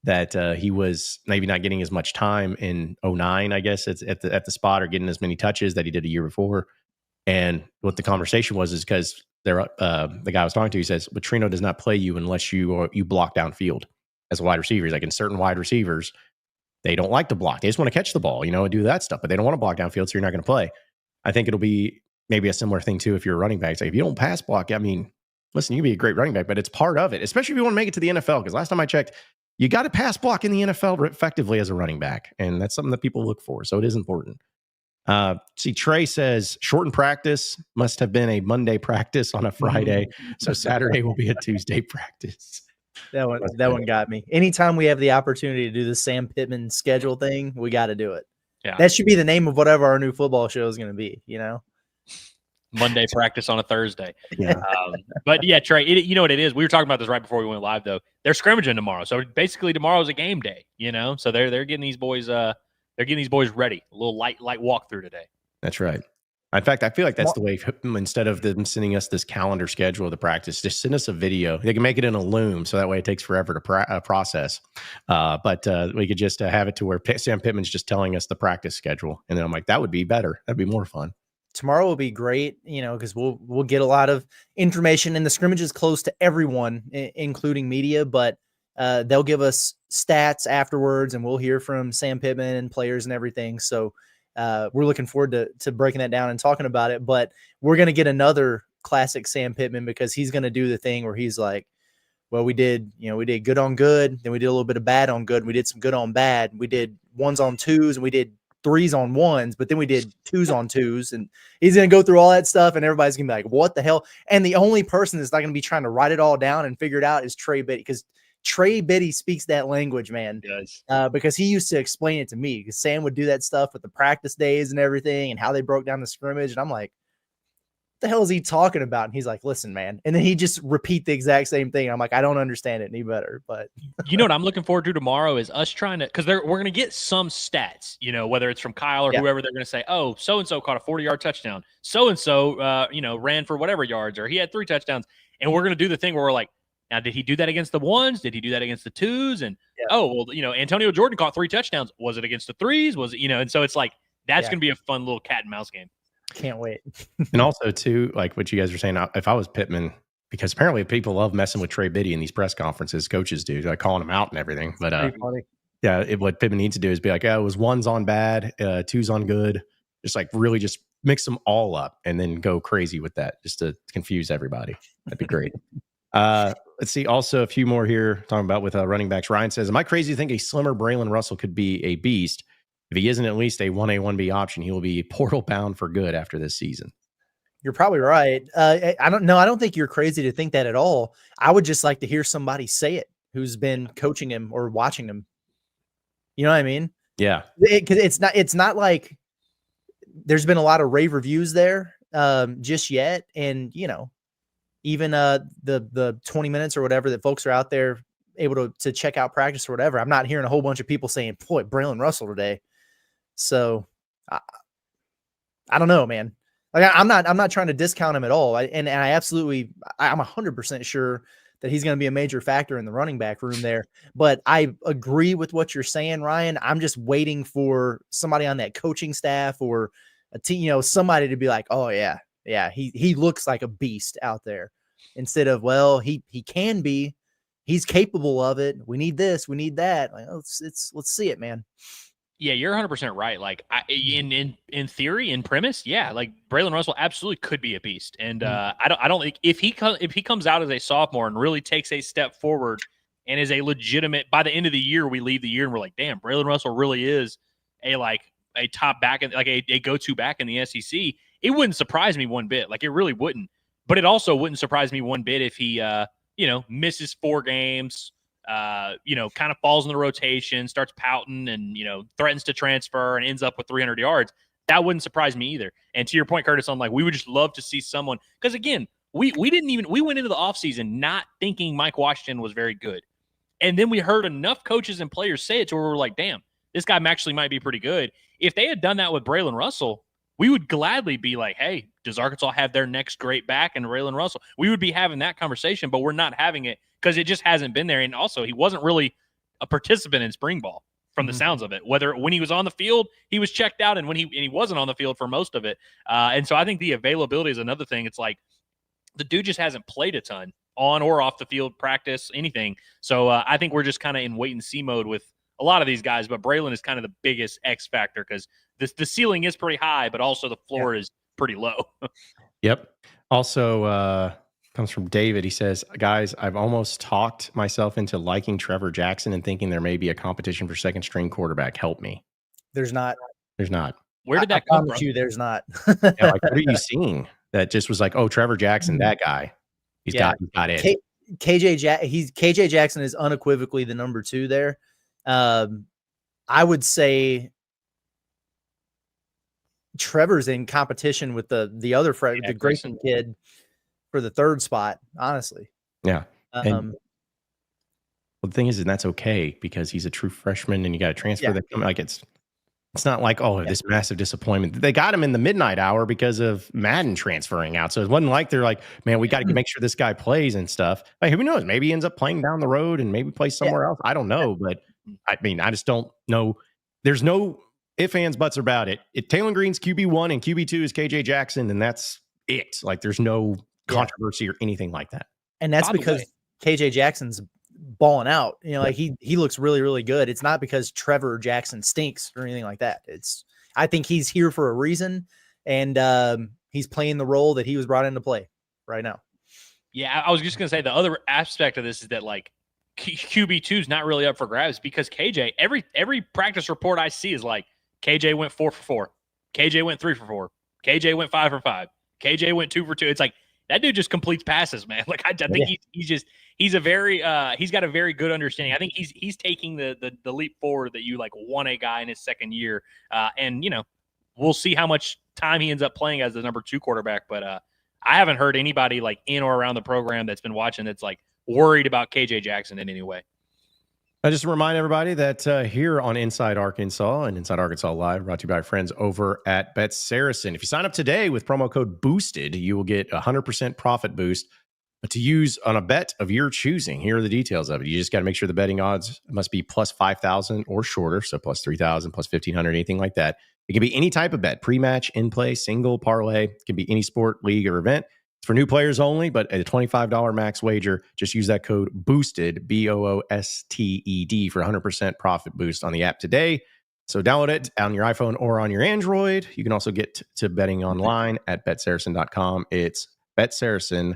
that he was maybe not getting as much time in 2009, I guess, at the spot or getting as many touches that he did a year before. And what the conversation was is because the guy I was talking to, he says, Petrino does not play you unless you block downfield as a wide receiver. He's like, in certain wide receivers, they don't like to block. They just want to catch the ball, and do that stuff, but they don't want to block downfield, so you're not going to play. I think it'll be maybe a similar thing, too, if you're a running back. It's like, if you don't pass block, I mean, listen, you can be a great running back, but it's part of it, especially if you want to make it to the NFL, because last time I checked, you got to pass block in the NFL effectively as a running back, and that's something that people look for, so it is important. See, Trey says shortened practice must have been a Monday practice on a Friday, so Saturday will be a Tuesday practice. That one got me. Anytime we have the opportunity to do the Sam Pittman schedule thing, we got to do it. Yeah. That should be the name of whatever our new football show is going to be, Monday practice on a Thursday. Yeah. But yeah, Trey, you know what it is? We were talking about this right before we went live, though. They're scrimmaging tomorrow. So basically tomorrow's a game day, So they're getting these boys ready. A little light walkthrough today. That's right. In fact, I feel like that's the way, instead of them sending us this calendar schedule of the practice, just send us a video. They can make it in a Loom, so that way it takes forever to process. But we could just have it to where Sam Pittman's just telling us the practice schedule. And then I'm like, that would be better. That'd be more fun. Tomorrow will be great, because we'll get a lot of information, and the scrimmage is close to everyone, including media, but they'll give us stats afterwards, and we'll hear from Sam Pittman and players and everything. So we're looking forward to breaking that down and talking about it, but we're going to get another classic Sam Pittman because he's going to do the thing where he's like, well, we did good on good. Then we did a little bit of bad on good. We did some good on bad. We did ones on twos and we did threes on ones, but then we did twos on twos, and he's going to go through all that stuff and everybody's going to be like, what the hell? And the only person that's not going to be trying to write it all down and figure it out is Trey Biddy, because Trey Biddy speaks that language, man. Because he used to explain it to me, because Sam would do that stuff with the practice days and everything and how they broke down the scrimmage. And I'm like, what the hell is he talking about? And he's like, listen, man. And then he just repeat the exact same thing. I'm like, I don't understand it any better. But what I'm looking forward to tomorrow is us trying to, because we're going to get some stats, whether it's from Kyle or whoever. They're going to say, oh, so-and-so caught a 40-yard touchdown. So-and-so, ran for whatever yards, or he had 3 touchdowns. And we're going to do the thing where we're like, now, did he do that against the ones? Did he do that against the twos? And, Antonio Jordan caught 3 touchdowns. Was it against the threes? Was it, and so it's like, that's going to be a fun little cat and mouse game. Can't wait. And also, too, like what you guys were saying, if I was Pittman, because apparently people love messing with Trey Biddy in these press conferences, coaches do, like calling him out and everything. But what Pittman needs to do is be like, it was ones on bad, twos on good. Just like really just mix them all up and then go crazy with that just to confuse everybody. That'd be great. Let's see. Also, a few more here talking about with running backs. Ryan says, am I crazy to think a slimmer Brilen Russell could be a beast? If he isn't at least a 1A, 1B option, he will be portal bound for good after this season. You're probably right. I don't think you're crazy to think that at all. I would just like to hear somebody say it who's been coaching him or watching him. You know what I mean? Yeah. It's not like there's been a lot of rave reviews there just yet. And, even the 20 minutes or whatever that folks are out there able to check out practice or whatever, I'm not hearing a whole bunch of people saying, boy, Brilen Russell today. So I don't know, man. Like I'm not trying to discount him at all. I'm 100% sure that he's going to be a major factor in the running back room there. But I agree with what you're saying, Ryan. I'm just waiting for somebody on that coaching staff or a team, somebody to be like, oh yeah, he looks like a beast out there. Instead of, well, he can be, he's capable of it. We need this, we need that. Like, let's see it, man. Yeah, you're 100% right. Like in theory, in premise, yeah, like Brilen Russell absolutely could be a beast. And I don't think if he comes out as a sophomore and really takes a step forward and is a legitimate, by the end of the year, we leave the year and we're like, damn, Brilen Russell really is a top back, like a go-to back in the SEC. It wouldn't surprise me one bit. Like it really wouldn't. But it also wouldn't surprise me one bit if he misses 4 games. Kind of falls in the rotation, starts pouting and, threatens to transfer and ends up with 300 yards. That wouldn't surprise me either. And to your point, Curtis, on we would just love to see someone, because again, we went into the offseason not thinking Mike Washington was very good. And then we heard enough coaches and players say it to where we're like, damn, this guy actually might be pretty good. If they had done that with Brilen Russell, we would gladly be like, hey, does Arkansas have their next great back in Brilen Russell? We would be having that conversation, but we're not having it because it just hasn't been there. And also, he wasn't really a participant in spring ball from the sounds of it. Whether when he was on the field, he was checked out, and when he wasn't on the field for most of it. And so I think the availability is another thing. It's like the dude just hasn't played a ton on or off the field, practice, anything. So I think we're just kind of in wait and see mode with a lot of these guys, but Brilen is kind of the biggest X factor because the ceiling is pretty high, but also the floor is pretty low. Yep. Also comes from David. He says, guys, I've almost talked myself into liking Trevor Jackson and thinking there may be a competition for second string quarterback. Help me. There's not. Where did that come from? There's not. What are you seeing that just was like, oh, Trevor Jackson, that guy. He's got it. KJ Jackson is unequivocally the number 2 there. I would say Trevor's in competition with the other the Grayson kid for the 3rd spot, honestly. Yeah. Well, the thing is, and that's okay because he's a true freshman and you got to transfer that. Like it's not like, this massive disappointment. They got him in the midnight hour because of Madden transferring out. So it wasn't like they're like, man, we got to make sure this guy plays and stuff. Like, who knows? Maybe he ends up playing down the road and maybe plays somewhere else. I don't know. But I mean, I just don't know. There's no ifs, ands, buts about it. If Taylor Green's QB1 and QB2 is KJ Jackson, then that's it. Like there's no controversy or anything like that. And that's because KJ Jackson's balling out. Like he looks really, really good. It's not because Trevor Jackson stinks or anything like that. I think he's here for a reason, and he's playing the role that he was brought in to play right now. Yeah, I was just gonna say the other aspect of this is that like QB2 is not really up for grabs because KJ, every practice report I see is like KJ went 4 for 4, KJ went 3 for 4, KJ went 5 for 5, KJ went 2 for 2. It's like that dude just completes passes, man. Like I think he's a very he's got a very good understanding. I think he's taking the leap forward that you like want a guy in his second year, and we'll see how much time he ends up playing as the number 2 quarterback. But I haven't heard anybody like in or around the program that's been watching that's like worried about KJ Jackson in any way. I just remind everybody that here on Inside Arkansas and Inside Arkansas Live, brought to you by our friends over at BetSaracen. If you sign up today with promo code BOOSTED, you will get a 100% profit boost to use on a bet of your choosing. Here are the details of it. You just got to make sure the betting odds must be plus 5,000 or shorter, so plus 3,000, plus 1,500, anything like that. It can be any type of bet, pre-match, in-play, single, parlay. It can be any sport, league, or event. It's for new players only, but at a $25 max wager, just use that code BOOSTED, BOOSTED, for 100% profit boost on the app today. So download it on your iPhone or on your Android. You can also get to betting online at BetSaracen.com. It's BetSaracen,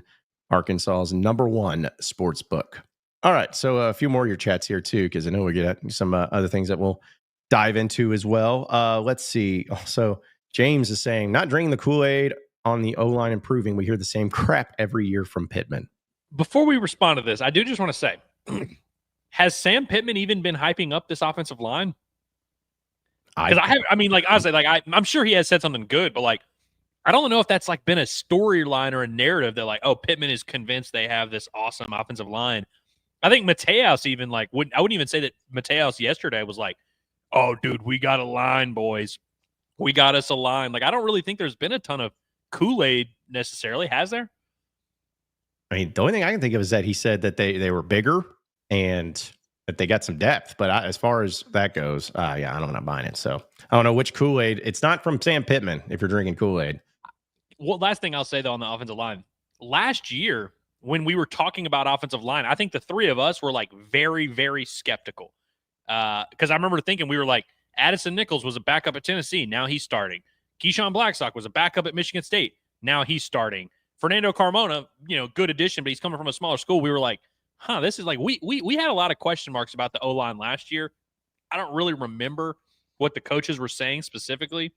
Arkansas's #1 sports book. All right, so a few more of your chats here too, because I know we get some other things that we'll dive into as well. Let's see. Also, James is saying, not drinking the Kool-Aid on the O-line improving. We hear the same crap every year from Pittman. Before we respond to this, I do just want to say, has Sam Pittman even been hyping up this offensive line? Because honestly, like I'm sure he has said something good, but like, I don't know if that's like been a storyline or a narrative that like, oh, Pittman is convinced they have this awesome offensive line. I think Mateos even like I wouldn't even say that Mateos yesterday was like, oh, dude, we got a line, boys. We got us a line. Like, I don't really think there's been a ton of Kool-Aid necessarily, has there? I mean, the only thing I can think of is that he said that they were bigger and that they got some depth. But as far as that goes, I'm not buying it. So I don't know which Kool-Aid. It's not from Sam Pittman if you're drinking Kool-Aid. Well, last thing I'll say, though, on the offensive line. Last year, when we were talking about offensive line, I think the three of us were like very, very skeptical. Because I remember thinking we were like, Addison Nichols was a backup at Tennessee. Now he's starting. Keyshawn Blackstock was a backup at Michigan State. Now he's starting. Fernando Carmona, good addition, but he's coming from a smaller school. We were like, this is like, we had a lot of question marks about the O-line last year. I don't really remember what the coaches were saying specifically,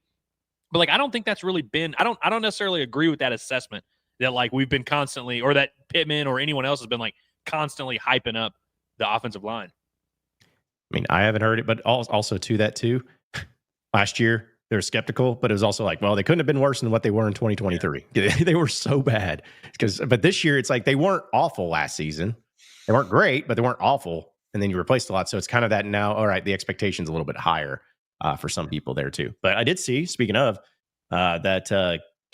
but like, I don't think that's really been, I don't necessarily agree with that assessment that like we've been constantly, or that Pittman or anyone else has been like constantly hyping up the offensive line. I mean, I haven't heard it, but also to that too, last year they were skeptical, but it was also like, well, they couldn't have been worse than what they were in 2023. Yeah. They were so bad but this year it's like, they weren't awful last season. They weren't great, but they weren't awful. And then you replaced a lot. So it's kind of that now, all right, the expectation's a little bit higher for some people there too. But I did see, speaking of that,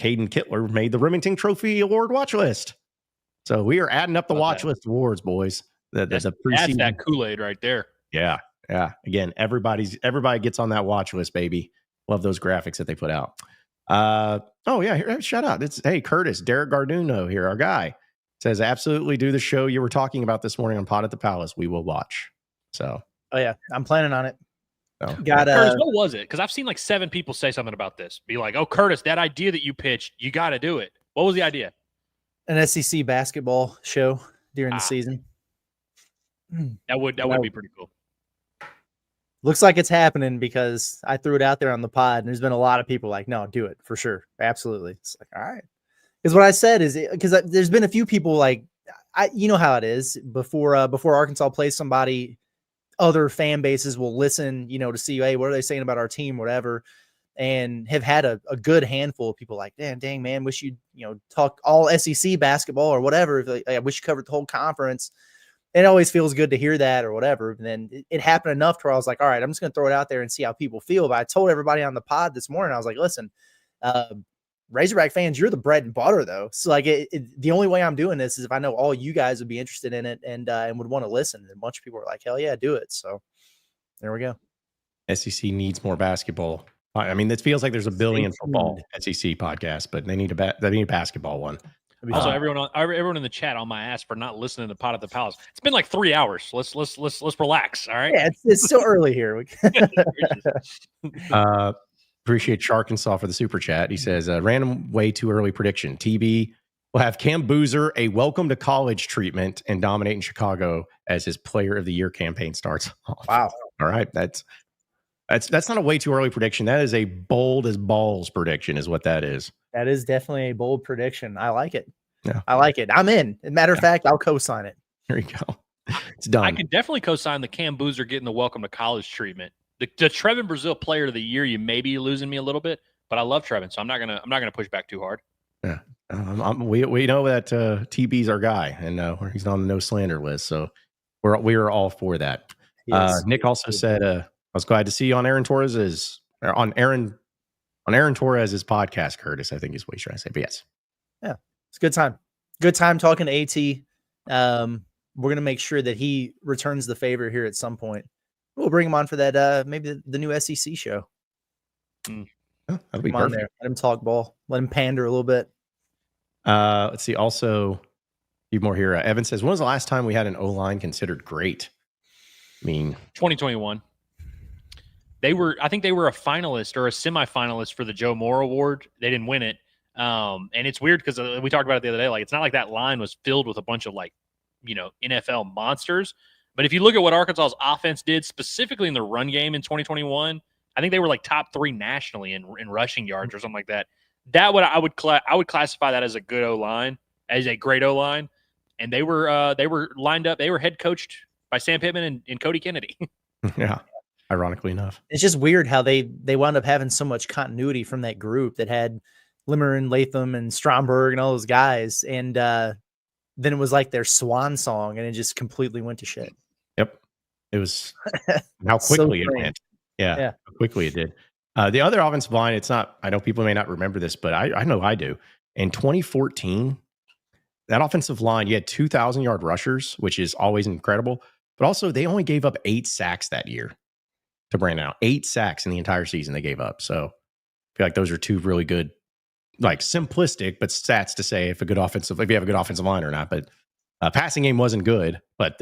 Caden Kittler made the Remington Trophy Award watch list. So we are adding up the watch list awards, boys. That's that Kool-Aid right there. Yeah. Again, everybody gets on that watch list, baby. Love those graphics that they put out. Shout out. Hey, Curtis, Derek Garduno here, our guy, says, absolutely do the show you were talking about this morning on Pod at the Palace. We will watch. So, oh yeah, I'm planning on it. So, Curtis, what was it? Because I've seen like 7 people say something about this. Be like, oh, Curtis, that idea that you pitched, you got to do it. What was the idea? An SEC basketball show during the season. That would be pretty cool. Looks like it's happening because I threw it out there on the pod, and there's been a lot of people like, no, do it for sure. Absolutely. It's like, all right. Because what I said is because there's been a few people like you know how it is before Arkansas plays somebody, other fan bases will listen, to see, hey, what are they saying about our team, whatever, and have had a good handful of people like, dang, man, wish you'd, talk all SEC basketball or whatever. I wish you covered the whole conference. It always feels good to hear that or whatever. And then it happened enough to where I was like, all right, I'm just going to throw it out there and see how people feel. But I told everybody on the pod this morning, I was like, listen, Razorback fans, you're the bread and butter though. So like the only way I'm doing this is if I know all you guys would be interested in it and would want to listen. And a bunch of people were like, hell yeah, do it. So there we go. SEC needs more basketball. I mean, it feels like there's a billion football SEC podcasts, but they need a basketball one. Also, everyone in the chat on my ass for not listening to Pot at the Palace. It's been like 3 hours. Let's relax. All right. Yeah, it's still early here. Appreciate Sharkensaw for the super chat. He says, random way too early prediction. TB will have Cam Boozer a welcome to college treatment and dominate in Chicago as his player of the year campaign starts. Wow. All right. That's not a way too early prediction. That is a bold as balls prediction is what that is. That is definitely a bold prediction. I like it. Yeah. I like it. I'm in. As a matter of fact, I'll co-sign it. Here you go. It's done. I can definitely co-sign the Cam Boozer getting the welcome to college treatment. The Trevin Brazil player of the year, you may be losing me a little bit, but I love Trevin, so I'm not gonna push back too hard. Yeah. We know that TB's our guy, and he's on the no slander list, so we are all for that. Yes. Nick also said, I was glad to see you on Aaron Torres's podcast, Curtis, I think is what he's trying to say. But yes. Yeah. It's a good time. Good time talking to AT. We're gonna make sure that he returns the favor here at some point. We'll bring him on for that maybe the new SEC show. That'll be Come on there. Let him talk ball. Let him pander a little bit. Let's see. Also, a few more here. Evan says, when was the last time we had an O-line considered great? I mean, 2021. I think they were a finalist or a semifinalist for the Joe Moore Award. They didn't win it. And it's weird because we talked about it the other day. Like, it's not like that line was filled with a bunch of NFL monsters. But if you look at what Arkansas's offense did specifically in the run game in 2021, I think they were like top 3 nationally in rushing yards or something like that. I would classify that as a good O-line, as a great O-line. And they were lined up. They were head coached by Sam Pittman and Cody Kennedy. Yeah. Ironically enough, it's just weird how they wound up having so much continuity from that group that had Limmer and Latham and Stromberg and all those guys. And then it was like their swan song and it just completely went to shit. Yep. It was how quickly it went. Yeah. How quickly it did. The other offensive line, it's not, I know people may not remember this, but I know I do. In 2014, that offensive line, you had 2,000-yard rushers, which is always incredible. But also, they only gave up 8 sacks that year to Brandon Allen. 8 sacks in the entire season they gave up. So I feel like those are 2 really good, like simplistic, but stats to say if you have a good offensive line or not. But passing game wasn't good, but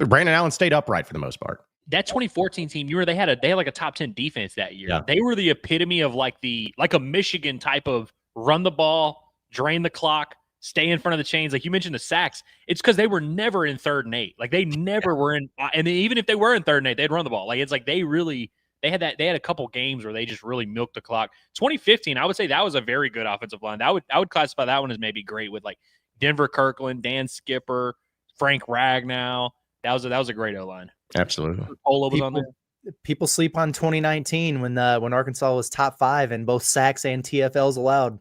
Brandon Allen stayed upright for the most part. That 2014 team, they had like a top 10 defense that year. Yeah. They were the epitome of like a Michigan type of run the ball, drain the clock, stay in front of the chains. Like you mentioned the sacks. It's because they were never in 3rd and 8. Like they never were in, and even if they were in 3rd and 8, they'd run the ball. Like it's like they had a couple games where they just really milked the clock. 2015, I would say that was a very good offensive line. I would classify that one as maybe great with like Denver Kirkland, Dan Skipper, Frank Ragnow. That was a great O-line. Absolutely. Polo was on there. People sleep on 2019 when Arkansas was top 5 and both sacks and TFLs allowed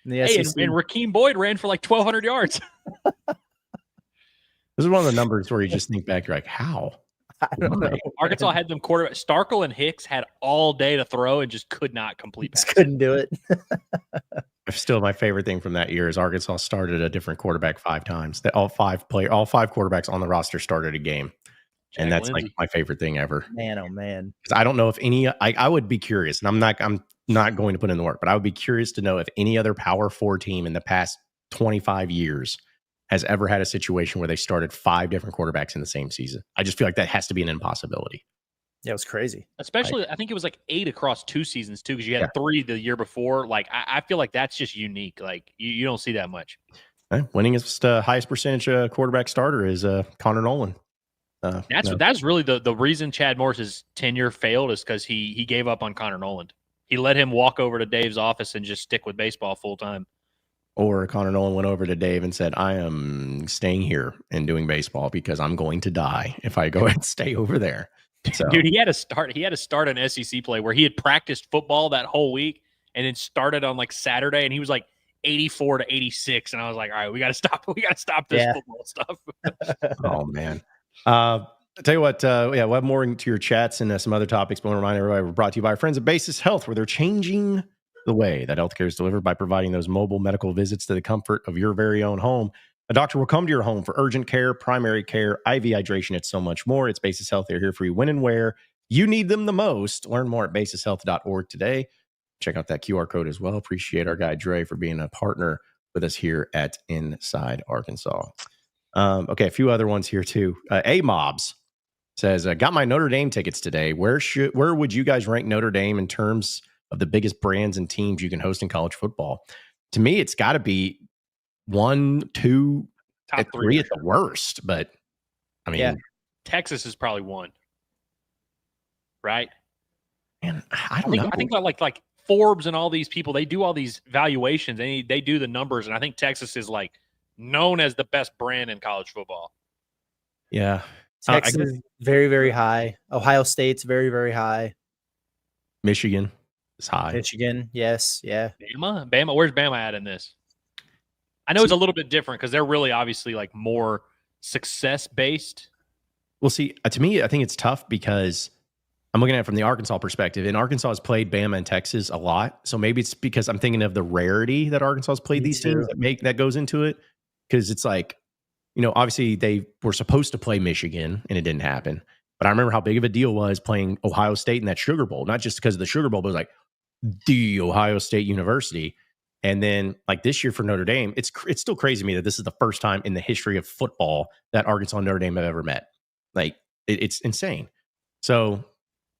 in the SEC. And Rakeem Boyd ran for like 1,200 yards. This is one of the numbers where you just think back, you're like, how? I don't know. Arkansas had them quarterback. Starkel and Hicks had all day to throw and just could not complete passes. Couldn't do it. Still, my favorite thing from that year is Arkansas started a different quarterback 5 times. All five quarterbacks on the roster started a game. Jack and that's Lindsey. like my favorite thing ever. Man, oh man. I don't know if any, I would be curious, and I'm not going to put in the work, but I would be curious to know if any other Power 4 team in the past 25 years has ever had a situation where they started 5 different quarterbacks in the same season. I just feel like that has to be an impossibility. Yeah, it was crazy. Especially, I think it was like 8 across 2 seasons too, because you had 3 the year before. Like, I feel like that's just unique. Like, you don't see that much. Winningest highest percentage quarterback starter is Connor Nolan. That's really the reason Chad Morris's tenure failed is because he gave up on Connor Nolan. He let him walk over to Dave's office and just stick with baseball full time. Or Connor Nolan went over to Dave and said, I am staying here and doing baseball because I'm going to die if I go and stay over there. So, Dude, he had to start an SEC play where he had practiced football that whole week and then started on like Saturday, and he was like 84 to 86. And I was like, all right, we got to stop. We got to stop this football stuff. oh, man. I'll tell you what, we'll have more into your chats and some other topics, but I want to remind everybody we're brought to you by our friends at Basis Health, where they're changing the way that healthcare is delivered by providing those mobile medical visits to the comfort of your very own home. A doctor will come to your home for urgent care, primary care, IV hydration, and so much more. It's Basis Health. They're here for you when and where you need them the most. Learn more at basishealth.org today. Check out that QR code as well. Appreciate our guy Dre for being a partner with us here at Inside Arkansas. Okay, a few other ones here too. A-Mobs says, got my Notre Dame tickets today. Where would you guys rank Notre Dame in terms of the biggest brands and teams you can host in college football? To me, it's got to be 1, 2, top 3 at the worst. But I mean, Texas is probably 1, right? Man, I don't know. I think about like Forbes and all these people. They do all these valuations. They do the numbers, and I think Texas is like known as the best brand in college football. Yeah, Texas very, very high. Ohio State's very, very high. Michigan is high. Michigan, yes, yeah. Bama. Where's Bama at in this? I know it's a little bit different because they're really obviously like more success based. Well, see, to me, I think it's tough because I'm looking at it from the Arkansas perspective, and Arkansas has played Bama and Texas a lot. So maybe it's because I'm thinking of the rarity that Arkansas has played these teams that goes into it. Because it's like, obviously they were supposed to play Michigan and it didn't happen. But I remember how big of a deal was playing Ohio State in that Sugar Bowl, not just because of the Sugar Bowl, but it was like the Ohio State University. And then like this year for Notre Dame, it's still crazy to me that this is the first time in the history of football that Arkansas and Notre Dame have ever met. Like it's insane. So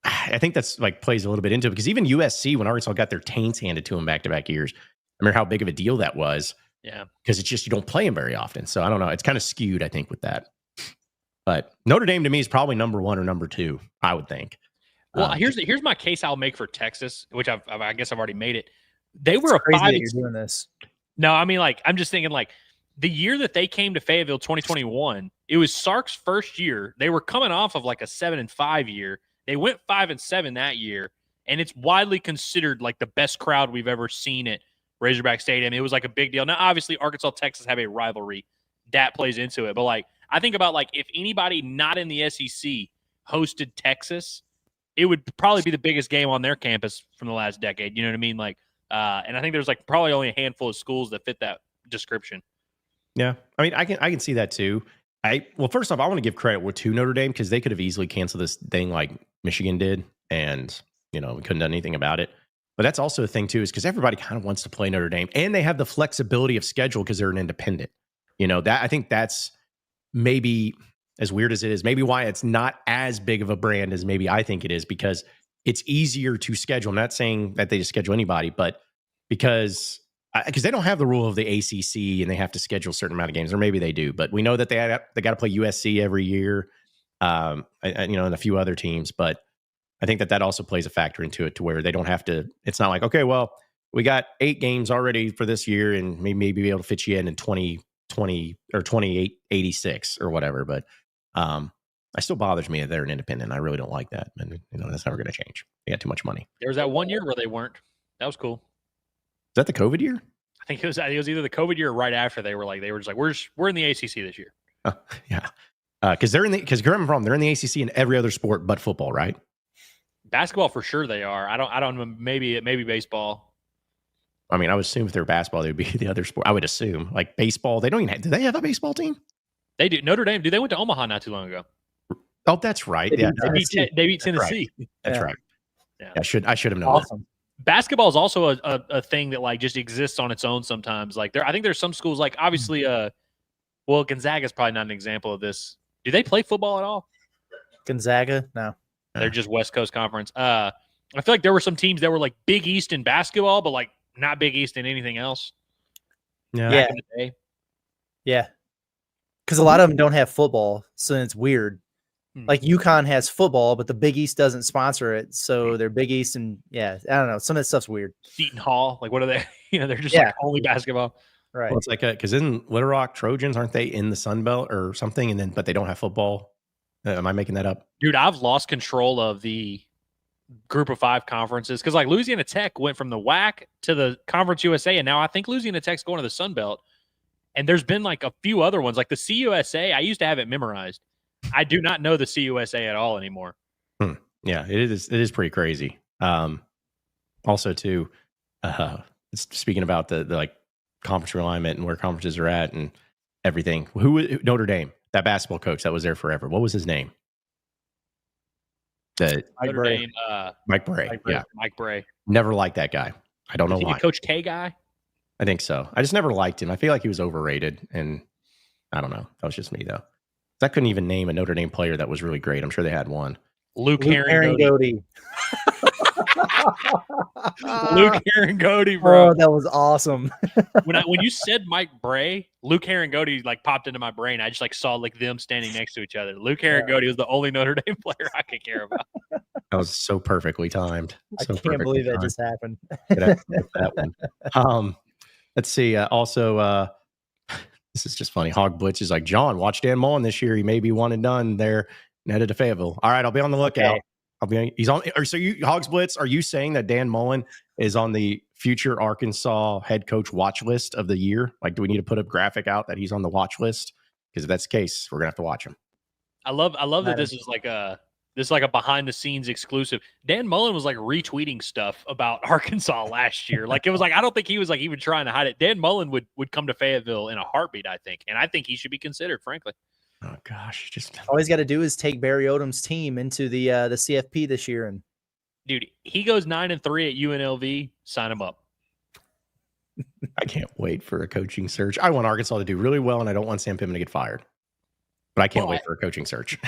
I think that's like plays a little bit into it because even USC, when Arkansas got their taints handed to them back-to-back years, I remember how big of a deal that was. Yeah. Because it's just you don't play them very often. So I don't know. It's kind of skewed, I think, with that. But Notre Dame to me is probably number 1 or number 2, I would think. Well, here's my case I'll make for Texas, which I guess I've already made it. They were a 5. You're doing this. No, I mean, like, I'm just thinking, like, the year that they came to Fayetteville, 2021, it was Sark's first year. They were coming off of like a 7-5 year. They went 5-7 that year, and it's widely considered like the best crowd we've ever seen at Razorback Stadium. It was like a big deal. Now, obviously, Arkansas, Texas have a rivalry that plays into it. But like, I think about like if anybody not in the SEC hosted Texas, it would probably be the biggest game on their campus from the last decade. You know what I mean? Like, and I think there's like probably only a handful of schools that fit that description. Yeah, I mean, I can see that too. Well, first off, I want to give credit to Notre Dame because they could have easily canceled this thing like Michigan did, and we couldn't do anything about it. But that's also a thing, too, is because everybody kind of wants to play Notre Dame. And they have the flexibility of schedule because they're an independent. That I think that's maybe, as weird as it is, maybe why it's not as big of a brand as maybe I think it is, because it's easier to schedule. I'm not saying that they just schedule anybody, but because they don't have the rule of the ACC and they have to schedule a certain amount of games, or maybe they do. But we know that they got to play USC every year, and a few other teams. But I think that also plays a factor into it to where they don't have to. It's not like, okay, well, we got 8 games already for this year and maybe be able to fit you in 2020 or 2886 or whatever. But it still bothers me that they're an independent. I really don't like that. And that's never going to change. They got too much money. There was that one year where they weren't. That was cool. Is that the COVID year? I think it was either the COVID year or right after they were just like, we're in the ACC this year. Yeah. Because they're in the ACC in every other sport but football, right? Basketball for sure they are. I don't know. Maybe baseball. I mean, I would assume if they're basketball, they would be the other sport. I would assume like baseball. They don't even do they have a baseball team? They do. Notre Dame. They went to Omaha not too long ago. Oh, that's right. They beat Tennessee. That's right. Yeah. I should have known. Awesome. Basketball is also a thing that like just exists on its own sometimes. Like I think there's some schools like obviously Gonzaga is probably not an example of this. Do they play football at all? Gonzaga? No. They're just West Coast Conference. I feel like there were some teams that were like Big East in basketball, but like not Big East in anything else. Yeah. Back in the day. Yeah. Because a lot of them don't have football, so it's weird. Like UConn has football, but the Big East doesn't sponsor it, so they're Big East, and I don't know. Some of that stuff's weird. Seton Hall, like what are they? They're just like only basketball. Right. Well, it's like because in Little Rock Trojans, aren't they in the Sun Belt or something? And then, but they don't have football. Am I making that up? Dude, I've lost control of the Group of 5 conferences because like Louisiana Tech went from the WAC to the Conference USA, and now I think Louisiana Tech's going to the Sun Belt. And there's been like a few other ones, like the CUSA. I used to have it memorized. I do not know the CUSA at all anymore. Yeah, it is pretty crazy. Also, too, speaking about the like conference realignment and where conferences are at and everything. Notre Dame, that basketball coach that was there forever. What was his name? Notre Dame, Mike Bray. Yeah, Mike Bray. Never liked that guy. I don't know why. Coach K guy. I think so. I just never liked him. I feel like he was overrated, and I don't know. That was just me though. I couldn't even name a Notre Dame player that was really great. I'm sure they had one. Luke Herringody. Luke Herringody, bro. Oh, that was awesome. when you said Mike Bray, Luke Herringody like popped into my brain. I just like saw like them standing next to each other. Luke Herringody was the only Notre Dame player I could care about. That was so perfectly timed. I can't believe that just happened. That one. Let's see. Also, this is just funny. Hog Blitz is like, John, watch Dan Mullen this year. He may be one and done there and headed to Fayetteville. All right, I'll be on the lookout. Okay. He's on. Or so you, Hogs Blitz, are you saying that Dan Mullen is on the future Arkansas head coach watch list of the year? Like, do we need to put a graphic out that he's on the watch list? Because if that's the case, we're gonna have to watch him. I love that this is like a behind the scenes exclusive. Dan Mullen was like retweeting stuff about Arkansas last year. Like it was like, I don't think he was like even trying to hide it. Dan Mullen would come to Fayetteville in a heartbeat, I think. And I think he should be considered, frankly. Oh gosh, just all he's got to do is take Barry Odom's team into the CFP this year, and dude, he goes 9-3 at UNLV. Sign him up. I can't wait for a coaching search. I want Arkansas to do really well, and I don't want Sam Pittman to get fired. But I can't wait for a coaching search.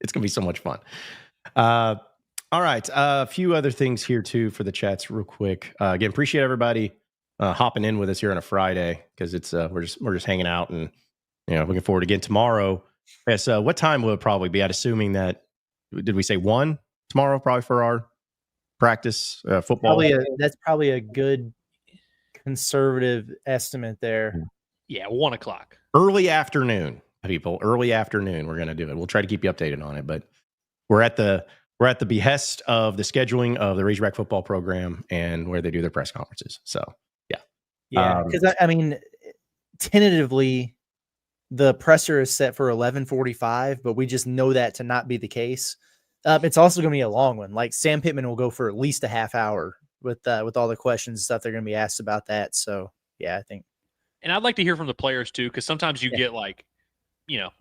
It's gonna be so much fun. All right, a few other things here too for the chats, real quick. Again, appreciate everybody hopping in with us here on a Friday because it's we're just hanging out and. Looking forward to again tomorrow. Yes, what time will it probably be? I'd assuming that, did we say 1 tomorrow probably for our practice football? That's probably a good conservative estimate there. Yeah, 1 o'clock. Early afternoon, people. Early afternoon, we're going to do it. We'll try to keep you updated on it, but we're at the behest of the scheduling of the Razorback football program and where they do their press conferences. So, yeah. Yeah, because I mean, tentatively, the presser is set for 11:45, but we just know that to not be the case. It's also going to be a long one. Like Sam Pittman will go for at least a half hour with all the questions and stuff they're going to be asked about that. So yeah, I think. And I'd like to hear from the players too, because sometimes you get like,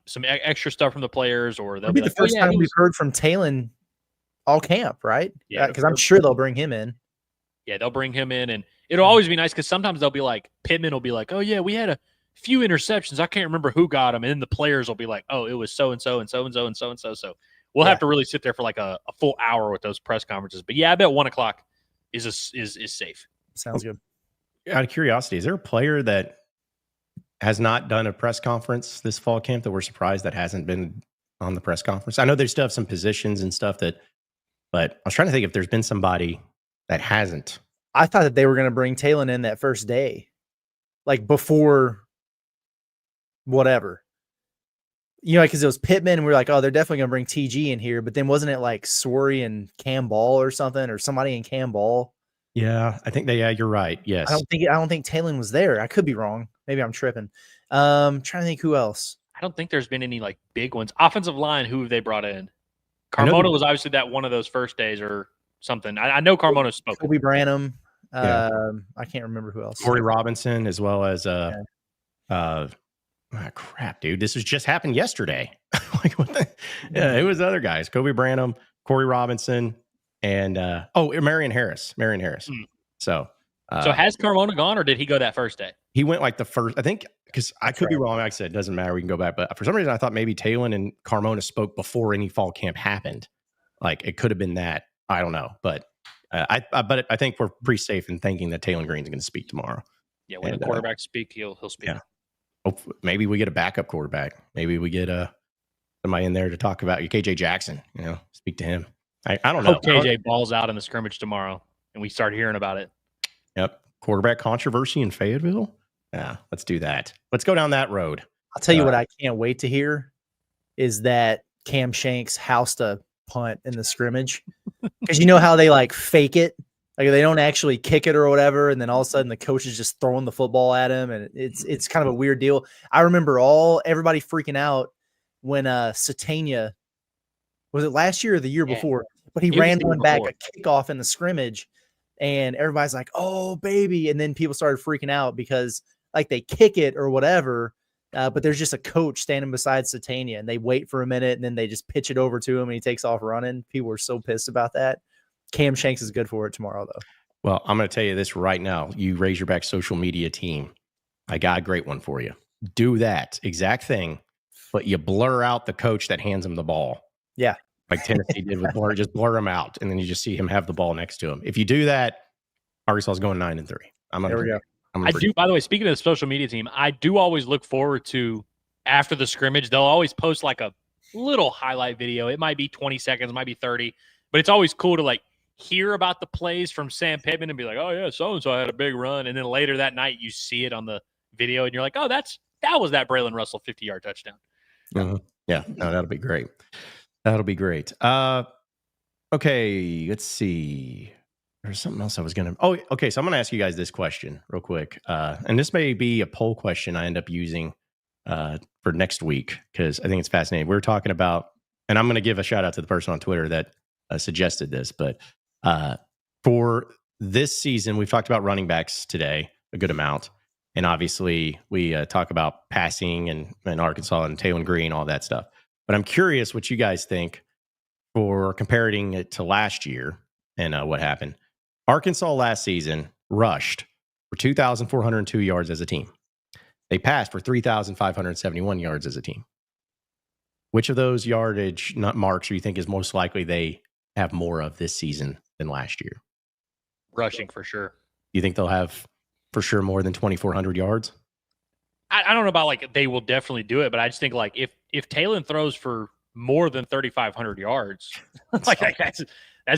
some extra stuff from the players, or they'll be the first time we've heard from Talon all camp, right? Yeah, because I'm sure they'll bring him in. Yeah, they'll bring him in, and it'll always be nice because sometimes they'll be like, Pittman will be like, oh yeah, we had a few interceptions. I can't remember who got them. And then the players will be like, oh, it was so-and-so and so-and-so and so-and-so. So we'll have to really sit there for like a full hour with those press conferences. But yeah, I bet 1 o'clock is safe. Sounds good. Out of curiosity, is there a player that has not done a press conference this fall camp that we're surprised that hasn't been on the press conference? I know they still have some positions and stuff but I was trying to think if there's been somebody that hasn't. I thought that they were going to bring Talon in that first day, like before whatever, because it was Pittman and we were like, oh, they're definitely going to bring TG in here. But then wasn't it like Swery and Cam Ball or something, or somebody in Cam Ball? Yeah, I think you're right. Yes. I don't think Talon was there. I could be wrong. Maybe I'm tripping. Trying to think who else. I don't think there's been any like big ones. Offensive line, who have they brought in? Carmona was obviously that one of those first days or something. I know Carmona spoke. Kolby Branham. I can't remember who else. Corey Robinson, as well as crap, dude. This was just happened yesterday. Like what the? Yeah, it was other guys. Kolby Branham, Corey Robinson, and Marion Harris. So has Carmona gone, or did he go that first day? He went like the first, I think, because I could be wrong. Like I said, it doesn't matter. We can go back. But for some reason, I thought maybe Talon and Carmona spoke before any fall camp happened. Like it could have been that. I don't know. But I think we're pretty safe in thinking that Talon Green's going to speak tomorrow. Yeah, when the quarterback speak, he'll speak. Yeah. Maybe we get a backup quarterback. Maybe we get somebody in there to talk about KJ Jackson. Speak to him. I don't know. Hope KJ balls out in the scrimmage tomorrow, and we start hearing about it. Yep. Quarterback controversy in Fayetteville. Yeah, let's do that. Let's go down that road. I'll tell you what I can't wait to hear is that Cam Shanks housed a punt in the scrimmage. Because you know how they like fake it? Like they don't actually kick it or whatever, and then all of a sudden the coach is just throwing the football at him, and it's kind of a weird deal. I remember everybody freaking out when Satania, was it last year or the year before? But he ran one back, a kickoff in the scrimmage, and everybody's like, "Oh baby!" And then people started freaking out because like they kick it or whatever, but there's just a coach standing beside Satania, and they wait for a minute, and then they just pitch it over to him, and he takes off running. People were so pissed about that. Cam Shanks is good for it tomorrow, though. Well, I'm going to tell you this right now. You Razorback social media team, I got a great one for you. Do that exact thing, but you blur out the coach that hands him the ball. Yeah. Like Tennessee did with blur, just blur him out, and then you just see him have the ball next to him. If you do that, Arkansas is going 9-3. There we go. I do, by the way, speaking of the social media team, I do always look forward to after the scrimmage, they'll always post like a little highlight video. It might be 20 seconds, it might be 30, but it's always cool to like hear about the plays from Sam Pittman and be like, oh yeah, so-and-so had a big run. And then later that night you see it on the video and you're like, oh, that was that Brilen Russell 50-yard touchdown. Yeah, no, that'll be great. That'll be great. Okay, let's see. There's something else I was going to... Oh, okay, so I'm going to ask you guys this question real quick. And this may be a poll question I end up using for next week because I think it's fascinating. We're talking about, and I'm going to give a shout out to the person on Twitter that suggested this, but for this season, we've talked about running backs today a good amount. And obviously, we talk about passing and Arkansas and Taylor Green, all that stuff. But I'm curious what you guys think for comparing it to last year and what happened. Arkansas last season rushed for 2,402 yards as a team. They passed for 3,571 yards as a team. Which of those yardage marks do you think is most likely they have more of this season than last year? Rushing for sure. You think they'll have for sure more than 2,400 yards? I don't know about like they will definitely do it, but I just think like if Taylor throws for more than 3,500 yards, like that's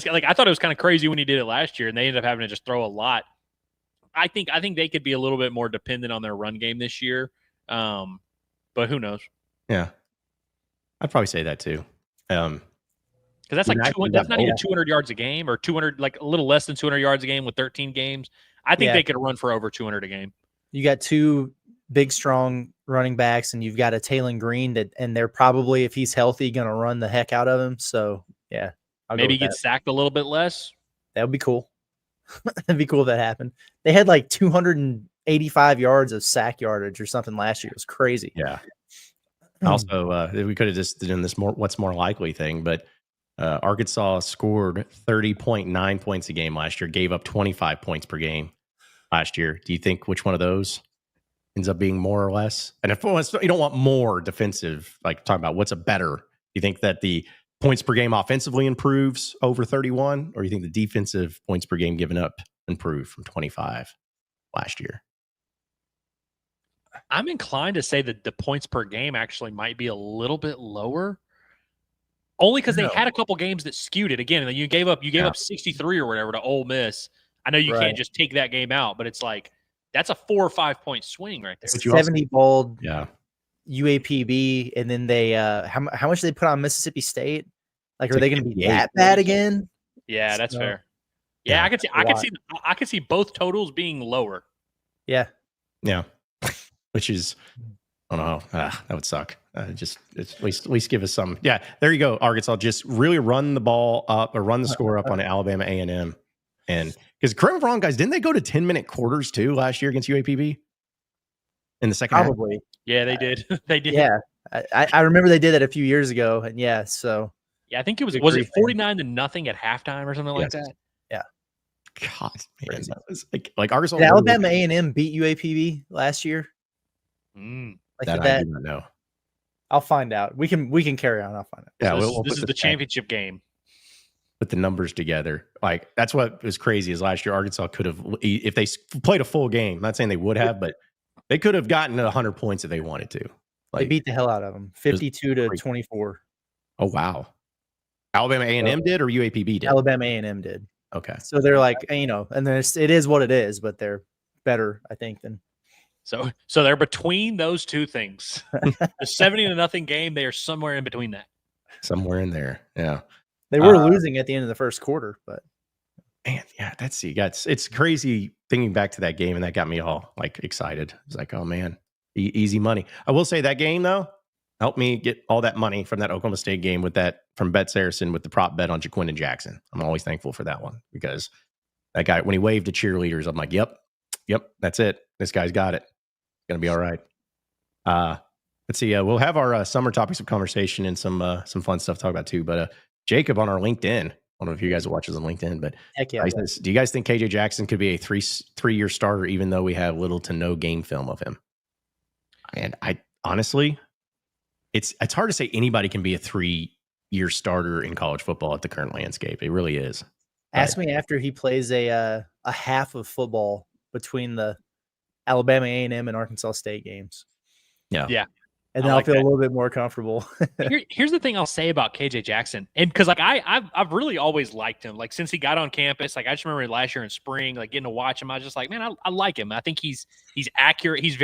like I thought it was kind of crazy when he did it last year, and they ended up having to just throw a lot. I think they could be a little bit more dependent on their run game this year, but who knows? Yeah, I'd probably say that too. Because that's like that's not even 200 yards a game or 200, like a little less than 200 yards a game with 13 games. I think they could run for over 200 a game. You got two big, strong running backs, and you've got a Taylor Green and they're probably, if he's healthy, going to run the heck out of him. So yeah, maybe he gets sacked a little bit less. That would be cool. That'd be cool if that happened. They had like 285 yards of sack yardage or something last year. It was crazy. Yeah. Also, we could have just done this what's more likely thing, but Arkansas scored 30.9 points a game last year, gave up 25 points per game last year. Do you think which one of those ends up being more or less? And if you don't want more defensive, like talking about what's a better, you think that the points per game offensively improves over 31, or you think the defensive points per game given up improved from 25 last year? I'm inclined to say that the points per game actually might be a little bit lower. Only because they had a couple games that skewed it. Again, you gave up 63 or whatever to Ole Miss. I know you can't just take that game out, but it's like that's a 4 or 5 point swing right there. 70 ball, yeah. UAPB, and then they how much they put on Mississippi State? Like, are they going to be that bad again? Yeah, that's fair. Yeah, I could see both totals being lower. Yeah. Which is, I don't know. That would suck. Just at least give us some. Yeah, there you go. Arkansas just really run the ball up or run the score up on Alabama A&M, and because correct me if I'm wrong, guys, didn't they go to 10-minute quarters too last year against UAPB in the second half? Probably. Yeah, they did. They did. Yeah, I remember they did that a few years ago, and so yeah, I think it was it 49-0 at halftime or something like that. Yeah. God, man, that was like Arkansas. Did Alabama A&M beat UAPB last year? Like that I do not know. I'll find out. We can carry on. I'll find out. Yeah, so this is the championship game. Put the numbers together. Like that's what was crazy is last year Arkansas could have, if they played a full game. I'm not saying they would have, but they could have gotten 100 points if they wanted to. Like, they beat the hell out of them, 52-24. Oh wow! Alabama A&M did or UAPB did? Alabama A&M did. Okay, so they're like and it is what it is, but they're better, I think, than So they're between those two things. The 70-0 game, they are somewhere in between that. Somewhere in there. Yeah. They were losing at the end of the first quarter, but man, yeah, it's crazy thinking back to that game, and that got me all like excited. It's like, oh man, easy money. I will say that game though helped me get all that money from that Oklahoma State game with that from BetSaracen with the prop bet on Jaquindon Jackson. I'm always thankful for that one because that guy, when he waved to cheerleaders, I'm like, yep, that's it. This guy's got it. It's gonna be all right. Let's see. We'll have our summer topics of conversation and some fun stuff to talk about too. But Jacob on our LinkedIn. I don't know if you guys watch us on LinkedIn, but heck yeah. Do you guys think KJ Jackson could be a three-year starter, even though we have little to no game film of him? And I honestly, it's hard to say anybody can be a 3-year starter in college football at the current landscape. It really is. Ask me after he plays a half of football between the Alabama A&M and Arkansas State games. Yeah. And then I'll feel a little bit more comfortable. Here's the thing I'll say about KJ Jackson. And because like I've really always liked him. Like since he got on campus, like I just remember last year in spring, like getting to watch him. I was just like, man, I like him. I think he's accurate. He's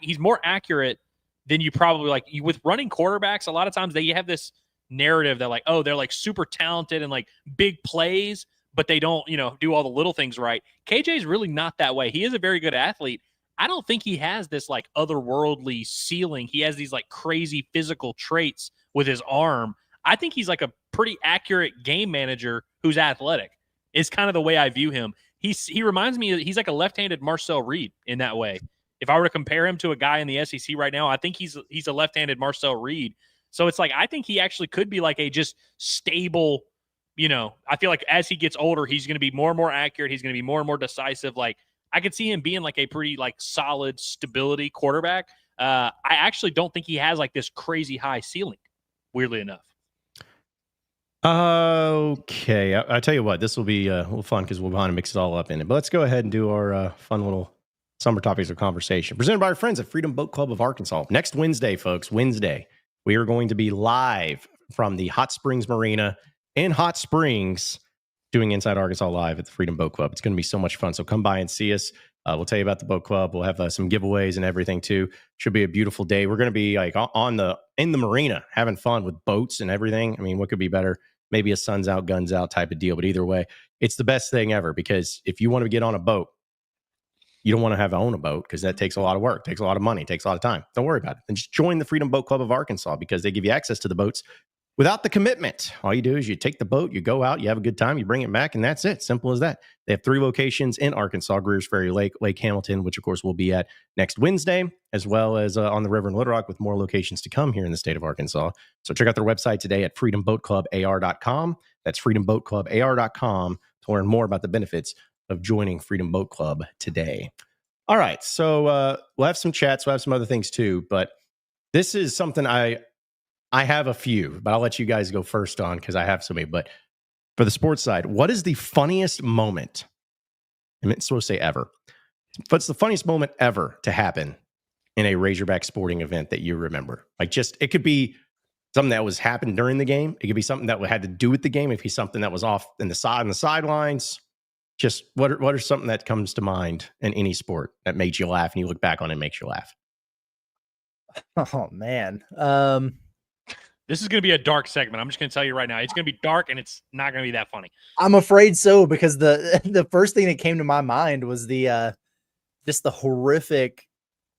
he's more accurate than you probably like with running quarterbacks. A lot of times they have this narrative that like, oh, they're like super talented and like big plays, but they don't, do all the little things right. KJ is really not that way. He is a very good athlete. I don't think he has this like otherworldly ceiling. He has these like crazy physical traits with his arm. I think he's like a pretty accurate game manager who's athletic. Is kind of the way I view him. He reminds me, he's like a left-handed Marcel Reed in that way. If I were to compare him to a guy in the SEC right now, I think he's a left-handed Marcel Reed. So it's like I think he actually could be like a just stable, I feel like as he gets older, he's going to be more and more accurate. He's going to be more and more decisive. Like I could see him being like a pretty like solid stability quarterback. I actually don't think he has like this crazy high ceiling, weirdly enough. Okay. I'll tell you what, this will be a little fun because we'll want to mix it all up in it. But let's go ahead and do our fun little summer topics of conversation presented by our friends at Freedom Boat Club of Arkansas. Next Wednesday, folks, we are going to be live from the Hot Springs Marina in Hot Springs doing Inside Arkansas Live at the Freedom Boat Club. It's going to be so much fun. So come by and see us. We'll tell you about the boat club. We'll have some giveaways and everything too. Should be a beautiful day. We're going to be like in the marina having fun with boats and everything. I mean, what could be better? Maybe a sun's out, guns out type of deal. But either way, it's the best thing ever because if you want to get on a boat, you don't want to own a boat because that takes a lot of work, takes a lot of money, takes a lot of time. Don't worry about it. And just join the Freedom Boat Club of Arkansas because they give you access to the boats without the commitment. All you do is you take the boat, you go out, you have a good time, you bring it back, and that's it. Simple as that. They have 3 locations in Arkansas, Greers Ferry Lake, Lake Hamilton, which of course we'll be at next Wednesday, as well as on the river in Little Rock with more locations to come here in the state of Arkansas. So check out their website today at freedomboatclubar.com. That's freedomboatclubar.com to learn more about the benefits of joining Freedom Boat Club today. All right, so we'll have some chats, we'll have some other things too, but this is something I have a few, but I'll let you guys go first on because I have so many. But for the sports side, what is the funniest moment? I'm supposed to say ever. What's the funniest moment ever to happen in a Razorback sporting event that you remember? Like it could be something that was happened during the game. It could be something that had to do with the game. It could be something that was off on the sidelines. Just what are something that comes to mind in any sport that made you laugh and you look back on it and makes you laugh? Oh man. This is going to be a dark segment. I'm just going to tell you right now. It's going to be dark and it's not going to be that funny. I'm afraid so because the first thing that came to my mind was the just the horrific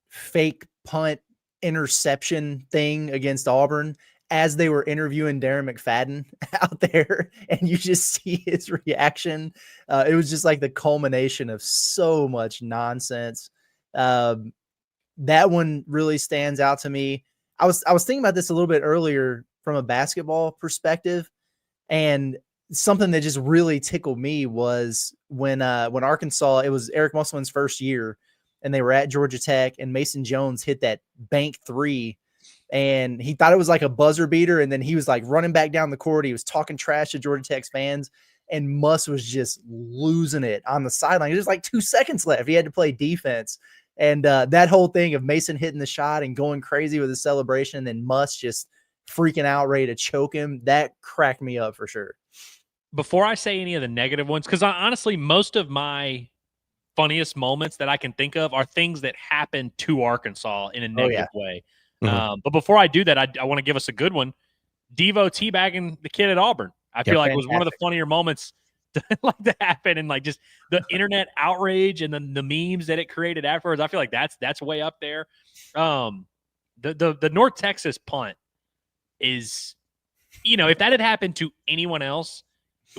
fake punt interception thing against Auburn as they were interviewing Darren McFadden out there, and you just see his reaction. It was just like the culmination of so much nonsense. That one really stands out to me. I was thinking about this a little bit earlier from a basketball perspective, and something that just really tickled me was when Arkansas, it was Eric Musselman's first year, and they were at Georgia Tech, and Mason Jones hit that bank 3, and he thought it was like a buzzer beater, and then he was like running back down the court. He was talking trash to Georgia Tech's fans, and Muss was just losing it on the sideline. There's like 2 seconds left. He had to play defense. And that whole thing of Mason hitting the shot and going crazy with the celebration, and then Muss just freaking out, ready to choke him, that cracked me up for sure. Before I say any of the negative ones, because honestly, most of my funniest moments that I can think of are things that happen to Arkansas in a negative way. But before I do that, I want to give us a good one. Devo teabagging the kid at Auburn. I feel like it was one of the funnier moments to happen, and like just the internet outrage and the memes that it created afterwards. I feel like that's way up there. The North Texas punt is, if that had happened to anyone else,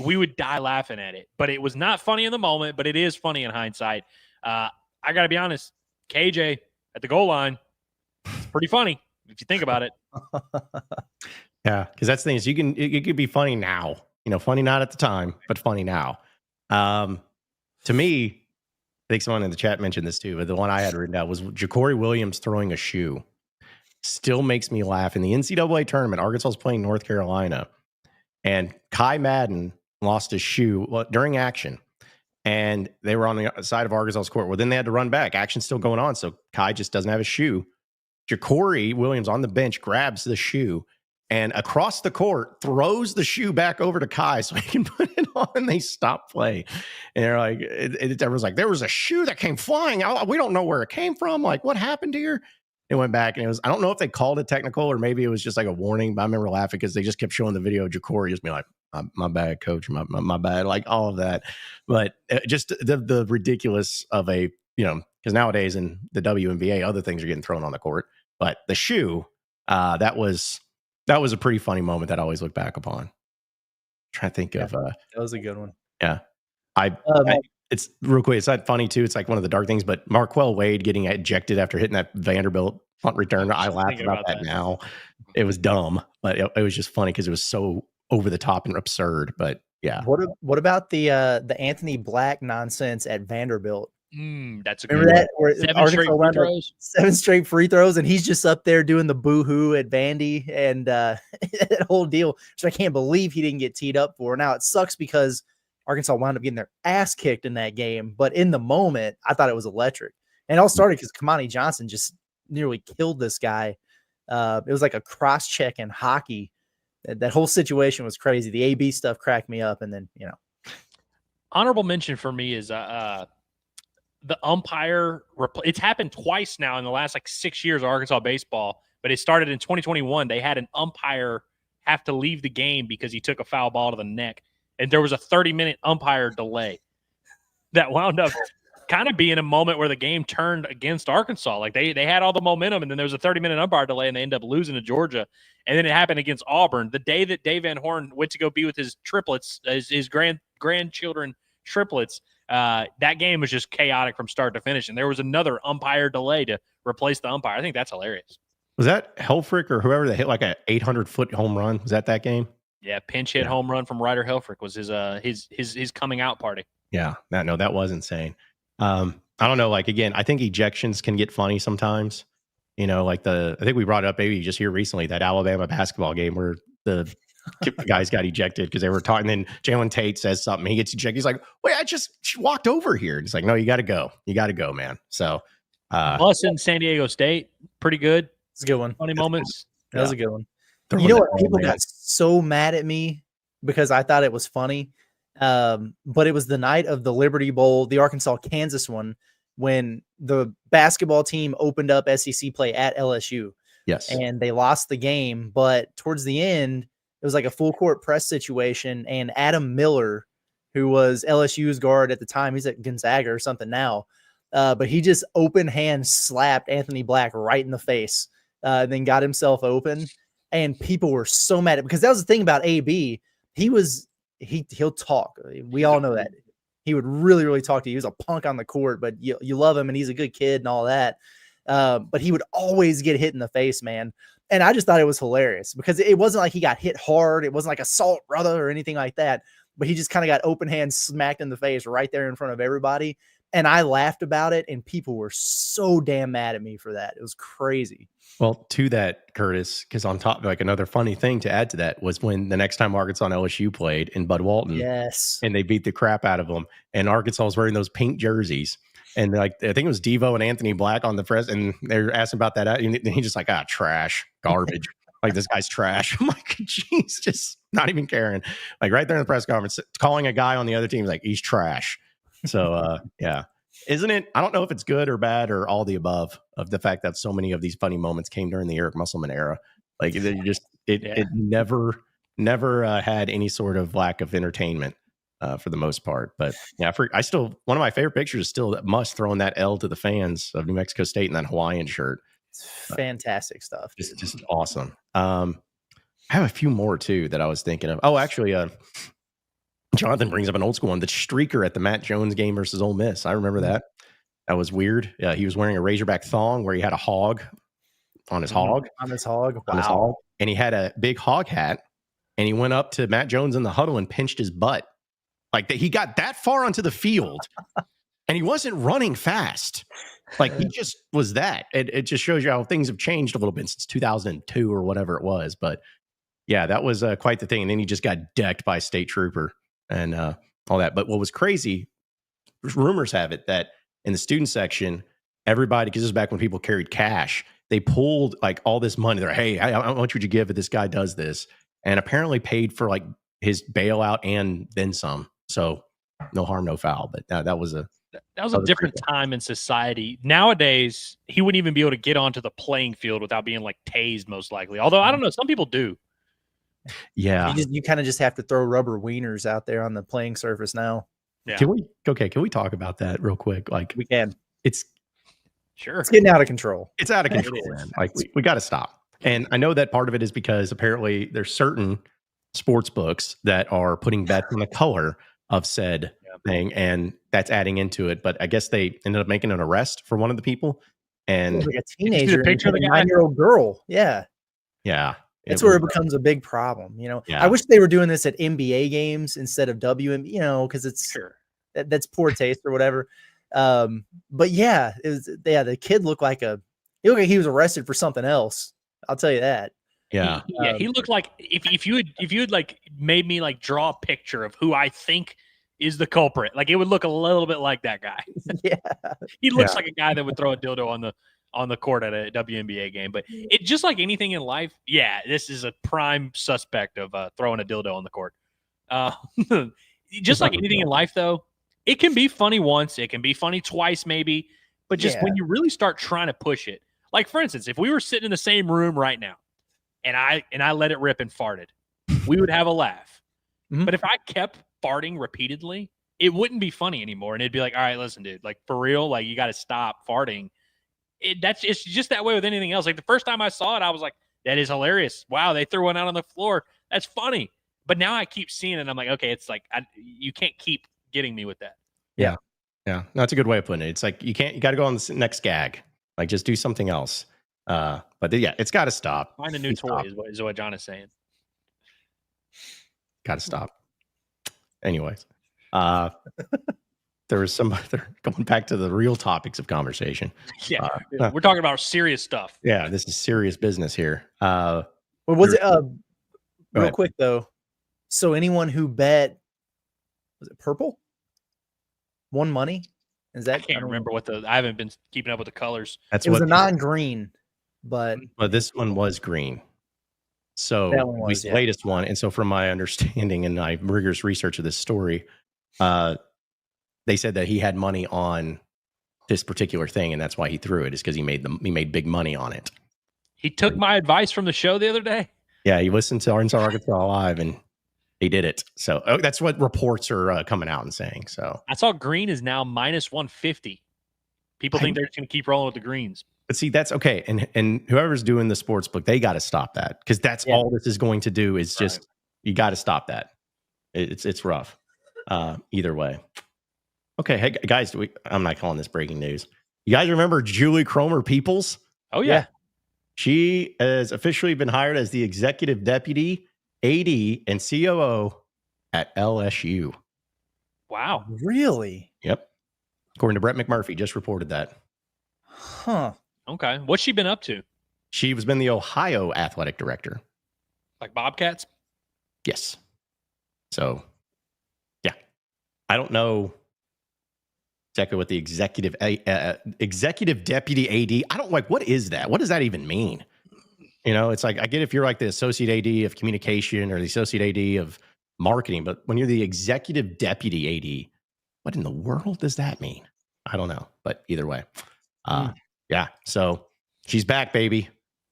we would die laughing at it. But it was not funny in the moment, but it is funny in hindsight. I got to be honest, KJ at the goal line, it's pretty funny if you think about it. Yeah, because that's the thing is it could be funny now, funny not at the time, but funny now. To me, I think someone in the chat mentioned this too, but the one I had written down was Ja'Cory Williams throwing a shoe. Still makes me laugh. In the NCAA tournament, Arkansas was playing North Carolina, and Kai Madden lost his shoe during action, and they were on the side of Arkansas's court. Well, then they had to run back. Action's still going on, so Kai just doesn't have a shoe. Ja'Cory Williams on the bench grabs the shoe and across the court throws the shoe back over to Kai so he can put it on, and they stop play. And they're like, everyone's like, there was a shoe that came flying out. We don't know where it came from. Like, what happened here? It went back, and I don't know if they called it technical or maybe it was just like a warning, but I remember laughing because they just kept showing the video of Ja'Cory just being like, my bad, coach, my bad, like all of that. But just the ridiculous of because nowadays in the WNBA, other things are getting thrown on the court. But the shoe, that was a pretty funny moment that I always look back upon. Trying to think of that was a good one. Yeah. It's real quick. It's not funny too. It's like one of the dark things, but Marquell Wade getting ejected after hitting that Vanderbilt punt return. I laugh about that now. It was dumb, but it was just funny because it was so over the top and absurd. But yeah. What about the Anthony Black nonsense at Vanderbilt? That's a Remember good that? Where 7 straight free throws? 7 straight free throws, and he's just up there doing the boo-hoo at Vandy and that whole deal, which I can't believe he didn't get teed up for. Now, it sucks because Arkansas wound up getting their ass kicked in that game, but in the moment, I thought it was electric. And it all started because Kamani Johnson just nearly killed this guy. It was like a cross-check in hockey. That whole situation was crazy. The AB stuff cracked me up, and then, Honorable mention for me is the umpire. It's happened twice now in the last 6 years of Arkansas baseball, but it started in 2021. They had an umpire have to leave the game because he took a foul ball to the neck, and there was a 30-minute umpire delay that wound up kind of being a moment where the game turned against Arkansas. Like they had all the momentum, and then there was a 30-minute umpire delay, and they ended up losing to Georgia. And then it happened against Auburn the day that Dave Van Horn went to go be with his triplets, his grandchildren triplets. That game was just chaotic from start to finish, and there was another umpire delay to replace the umpire. I think that's hilarious. Was that Helfrich or whoever that hit like a 800-foot home run? Was that game? Yeah, pinch hit home run from Ryder Helfrich was his coming out party. Yeah, that was insane. I don't know. Like again, I think ejections can get funny sometimes. I think we brought it up maybe just here recently, that Alabama basketball game where the guys got ejected because they were talking. Then Jalen Tate says something. He gets ejected. He's like, wait, she walked over here. And it's like, no, you got to go. You got to go, man. So us in San Diego State, pretty good. It's a good one. Funny moments. That was a good one. You know what? People got so mad at me because I thought it was funny. But it was the night of the Liberty Bowl, the Arkansas-Kansas one, when the basketball team opened up SEC play at LSU. Yes. And they lost the game. But towards the end, it was like a full court press situation. And Adam Miller, who was LSU's guard at the time, he's at Gonzaga or something now. But he just open hand slapped Anthony Black right in the face, then got himself open. And people were so mad because that was the thing about AB. He'll talk. We all know that. He would really, really talk to you. He was a punk on the court, but you love him and he's a good kid and all that. But he would always get hit in the face, man. And I just thought it was hilarious because it wasn't like he got hit hard. It wasn't like assault brother or anything like that. But he just kind of got open hand smacked in the face right there in front of everybody. And I laughed about it, and people were so damn mad at me for that. It was crazy. Well, to that, Curtis, because on top, another funny thing to add to that was when the next time Arkansas and LSU played in Bud Walton. Yes. And they beat the crap out of them. And Arkansas was wearing those pink jerseys. And I think it was Devo and Anthony Black on the press. And they're asking about that. And he's just like, trash, garbage. Like, this guy's trash. I'm like, geez, just not even caring. Like right there in the press conference, calling a guy on the other team, like, he's trash. So, yeah. Isn't it? I don't know if it's good or bad or all the above of the fact that so many of these funny moments came during the Eric Musselman era. Like it never had any sort of lack of entertainment for the most part. But yeah, one of my favorite pictures is still that Muss throwing that L to the fans of New Mexico State in that Hawaiian shirt. It's fantastic stuff. Just awesome. I have a few more too that I was thinking of. Oh, actually, Jonathan brings up an old school one, the streaker at the Matt Jones game versus Ole Miss. I remember that. That was weird. Yeah, he was wearing a Razorback thong where he had a hog on his hog. On his hog. Wow. On his hog. And he had a big hog hat. And he went up to Matt Jones in the huddle and pinched his butt. Like he got that far onto the field and he wasn't running fast. Like he just was that. It just shows you how things have changed a little bit since 2002 or whatever it was. But yeah, that was quite the thing. And then he just got decked by a state trooper and all that. But what was crazy, rumors have it that in the student section, everybody, because this is back when people carried cash, they pulled like all this money. They're like, hey, how much would you give if this guy does this? And apparently paid for like his bailout and then some. So no harm, no foul. But that was a different time in society. Nowadays, he wouldn't even be able to get onto the playing field without being like tased, most likely. Although I don't know, some people do. Yeah, you kind of just have to throw rubber wieners out there on the playing surface now. Yeah. Can we talk about that real quick? Like we can. It's getting out of control. It's out of control, man. Like we got to stop. And I know that part of it is because apparently there's certain sports books that are putting bets on the color of said thing, and that's adding into it. But I guess they ended up making an arrest for one of the people. And like a teenager, a picture of a 9-year-old girl. Yeah. Yeah. That's where it becomes a big problem. You know, I wish they were doing this at NBA games instead of WNBA, you know, because it's that's poor taste or whatever. But yeah, the kid looked like he was arrested for something else. I'll tell you that. Yeah. He looked like if you had like made me like draw a picture of who I think is the culprit, like it would look a little bit like that guy. Yeah. He looks like a guy that would throw a dildo on the court at a WNBA game. But it just like anything in life, this is a prime suspect of throwing a dildo on the court. Just like anything in life, though, it can be funny once, it can be funny twice, maybe. But just when you really start trying to push it, like for instance, if we were sitting in the same room right now, and I let it rip and farted, we would have a laugh. Mm-hmm. But if I kept farting repeatedly, it wouldn't be funny anymore, and it'd be like, all right, listen, dude, like for real, like you got to stop farting. It's just that way with anything else. Like the first time I saw it, I was like, that is hilarious. Wow, they threw one out on the floor. That's funny. But now I keep seeing it, and I'm like, okay, it's like you can't keep getting me with that. Yeah. No, that's a good way of putting it. It's like you got to go on the next gag. Like just do something else. But yeah, it's got to stop. Find a new toy is what John is saying. Got to stop. Anyways, there was going back to the real topics of conversation. Yeah, we're talking about serious stuff. Yeah, this is serious business here. Well, was it real quick though? So anyone who bet, was it purple? Won money? Is that? I can't remember I haven't been keeping up with the colors. It was a non-green, but this one was green. So the latest one, and so from my understanding and my rigorous research of this story, they said that he had money on this particular thing, and that's why he threw it. Is because he made big money on it. He took my advice from the show the other day. Yeah, he listened to Inside Arkansas Live, and he did it. So that's what reports are coming out and saying. So I saw green is now minus 150. People think they're just going to keep rolling with the greens. But see, that's okay. And whoever's doing the sports book, they got to stop that, because that's all this is going to do is just you got to stop that. It's rough either way. Okay, hey guys, I'm not calling this breaking news. You guys remember Julie Cromer Peoples? Oh yeah. She has officially been hired as the executive deputy, AD, and COO at LSU. Wow. Really? Yep. According to Brett McMurphy, just reported that. Huh. Okay. What's she been up to? She has been the Ohio athletic director. Like Bobcats? Yes. So, yeah. I don't know exactly what the executive deputy AD, I don't like, what is that? What does that even mean? You know, it's like, I get if you're like the associate AD of communication or the associate AD of marketing, but when you're the executive deputy AD, what in the world does that mean? I don't know, but either way, yeah. So she's back, baby.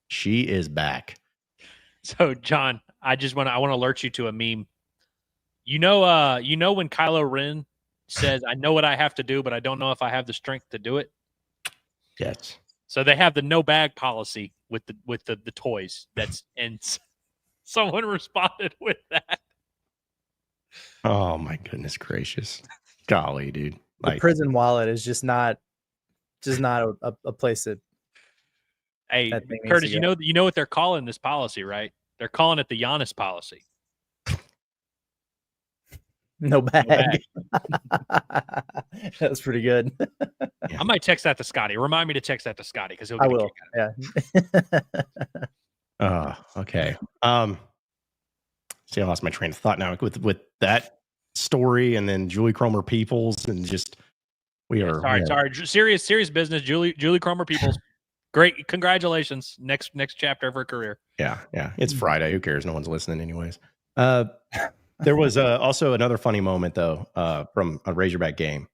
She is back. So John, I want to alert you to a meme. You know when Kylo Ren says, "I know what I have to do, but I don't know if I have the strength to do it." Yes. So they have the no bag policy with the toys. And someone responded with that. Oh my goodness gracious, golly, dude! The prison wallet is just not a place that. Hey, that thing needs Curtis, to go. you know what they're calling this policy, right? They're calling it the Giannis policy. No bag. That's pretty good. I might text that to Scotty. Remind me to text that to Scotty because he'll get I will. Yeah. Okay. See, I lost my train of thought now with that story, and then Julie Cromer Peoples, and just sorry. Serious business. Julie Cromer Peoples. Great, congratulations. Next chapter of her career. Yeah. It's Friday. Who cares? No one's listening, anyways. There was also another funny moment though from a Razorback game.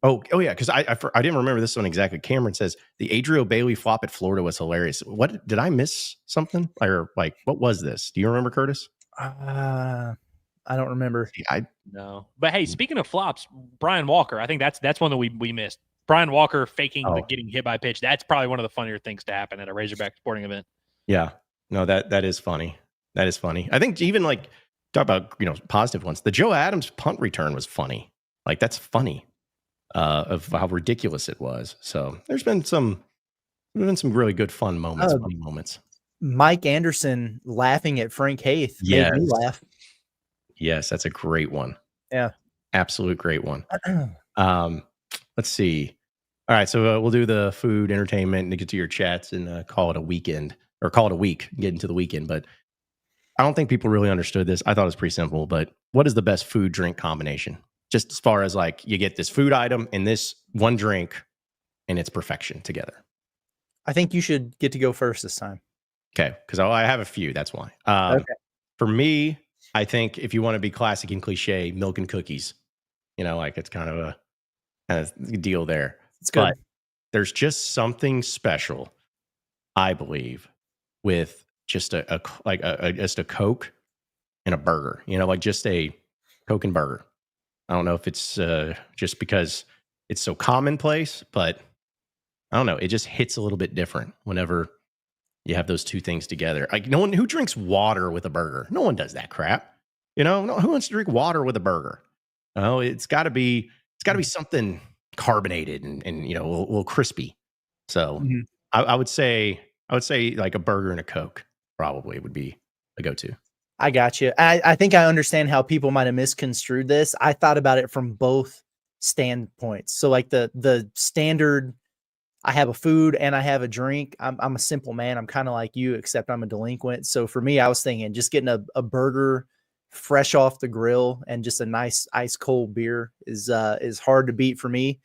Oh yeah, because I didn't remember this one exactly. Cameron says the Adriel Bailey flop at Florida was hilarious. What did I miss something, or like what was this? Do you remember, Curtis? I don't remember. No, but hey, speaking of flops, Brian Walker. I think that's one that we missed. Brian Walker faking getting hit by a pitch. That's probably one of the funnier things to happen at a Razorback sporting event. Yeah, no, that is funny. That is funny. I think even like talk about positive ones. The Joe Adams punt return was funny. Like that's funny. Of how ridiculous it was. So there's been some really good fun moments, funny moments. Mike Anderson laughing at Frank Haith made me laugh. Yes, that's a great one. Yeah, absolute great one. Let's see. All right, so we'll do the food, entertainment, and get to your chats and call it a weekend or call it a week. Get into the weekend, but I don't think people really understood this. I thought it was pretty simple. But what is the best food drink combination? Just as far as like you get this food item and this one drink and it's perfection together. I think you should get to go first this time. Okay. Because I have a few. That's why. Okay. For me, I think if you want to be classic and cliche, milk and cookies, like it's kind of a deal there. It's good. But there's just something special, I believe, with just a Coke and a burger, like just a Coke and burger. I don't know if it's just because it's so commonplace, but I don't know. It just hits a little bit different whenever you have those two things together. Like no one who drinks water with a burger. No one does that crap. Who wants to drink water with a burger? It's got to be something carbonated and a little crispy. So I would say like a burger and a Coke probably would be a go-to. I got you. I think I understand how people might have misconstrued this. I thought about it from both standpoints. So like the standard, I have a food and I have a drink. I'm a simple man. I'm kind of like you, except I'm a delinquent. So for me, I was thinking just getting a burger fresh off the grill and just a nice ice cold beer is hard to beat for me.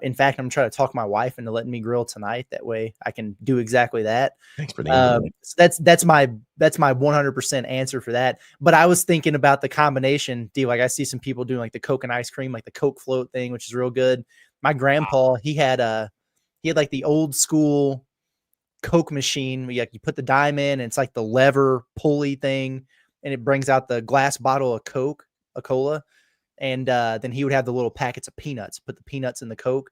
In fact, I'm trying to talk my wife into letting me grill tonight. That way I can do exactly that. Thanks for the that's my 100% answer for that. But I was thinking about the combination deal. Like I see some people doing like the Coke and ice cream, like the Coke float thing, which is real good. My grandpa, he had like the old school Coke machine where you put the dime in and it's like the lever pulley thing and it brings out the glass bottle of Coke, a cola. And then he would have the little packets of peanuts, put the peanuts in the Coke.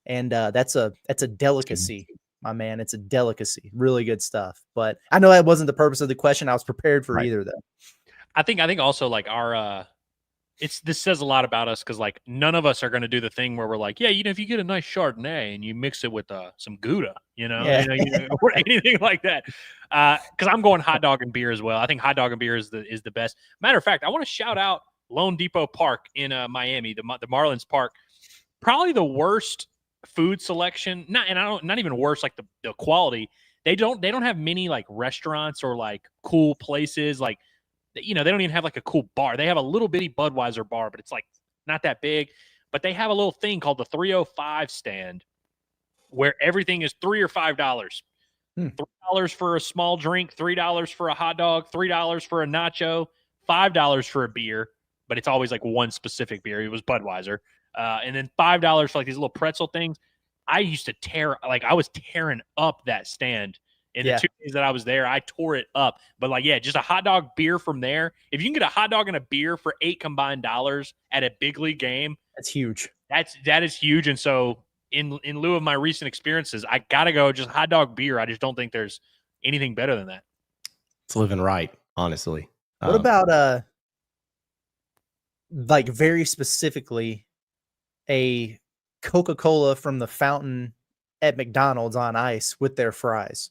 And that's a delicacy, my man. It's a delicacy. Really good stuff. But I know that wasn't the purpose of the question. I was prepared for either though. I think also like our this says a lot about us because like none of us are going to do the thing where we're like, yeah, if you get a nice Chardonnay and you mix it with some Gouda, or anything like that. Because I'm going hot dog and beer as well. I think hot dog and beer is the best. Matter of fact, I want to shout out Lone Depot Park in Miami, the Marlins Park. Probably the worst food selection. Not even worse, like the quality. They don't have many like restaurants or like cool places like. They don't even have like a cool bar. They have a little bitty Budweiser bar, but it's like not that big. But they have a little thing called the 305 stand where everything is $3 or $5. $3 for a small drink, $3 for a hot dog, $3 for a nacho, $5 for a beer. But it's always like one specific beer. It was Budweiser. and then $5 for like these little pretzel things. I used to I was tearing up that stand. In the 2 days that I was there, I tore it up. But like, yeah, just a hot dog beer from there. If you can get a hot dog and a beer for $8 combined at a big league game, that's huge. That is huge. And so in lieu of my recent experiences, I gotta go just hot dog beer. I just don't think there's anything better than that. It's living right, honestly. What about like very specifically a Coca-Cola from the fountain at McDonald's on ice with their fries?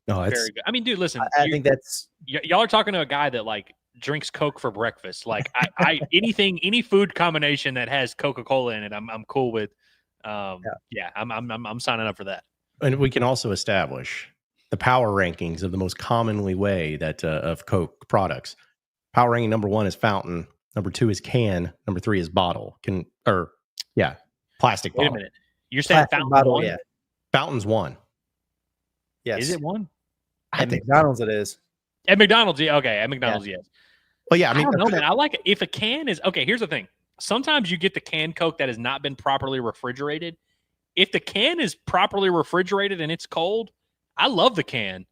No, it's very good. I mean, dude, listen. I think that's y'all are talking to a guy that like drinks Coke for breakfast. Like I any food combination that has Coca-Cola in it, I'm cool with. I'm signing up for that. And we can also establish the power rankings of the most commonly way that of Coke products. Power ranking number 1 is fountain, number 2 is can, number 3 is bottle. Plastic bottle. Wait a minute. You're saying fountain bottle, one? yeah. Fountain's 1. Yes. Is it 1? At McDonald's it is. At McDonald's, yeah. Okay, at McDonald's, yes. Well, yeah, I mean, I don't know, man. I like it. If a can is okay, here's the thing. Sometimes you get the canned Coke that has not been properly refrigerated. If the can is properly refrigerated and it's cold, I love the can.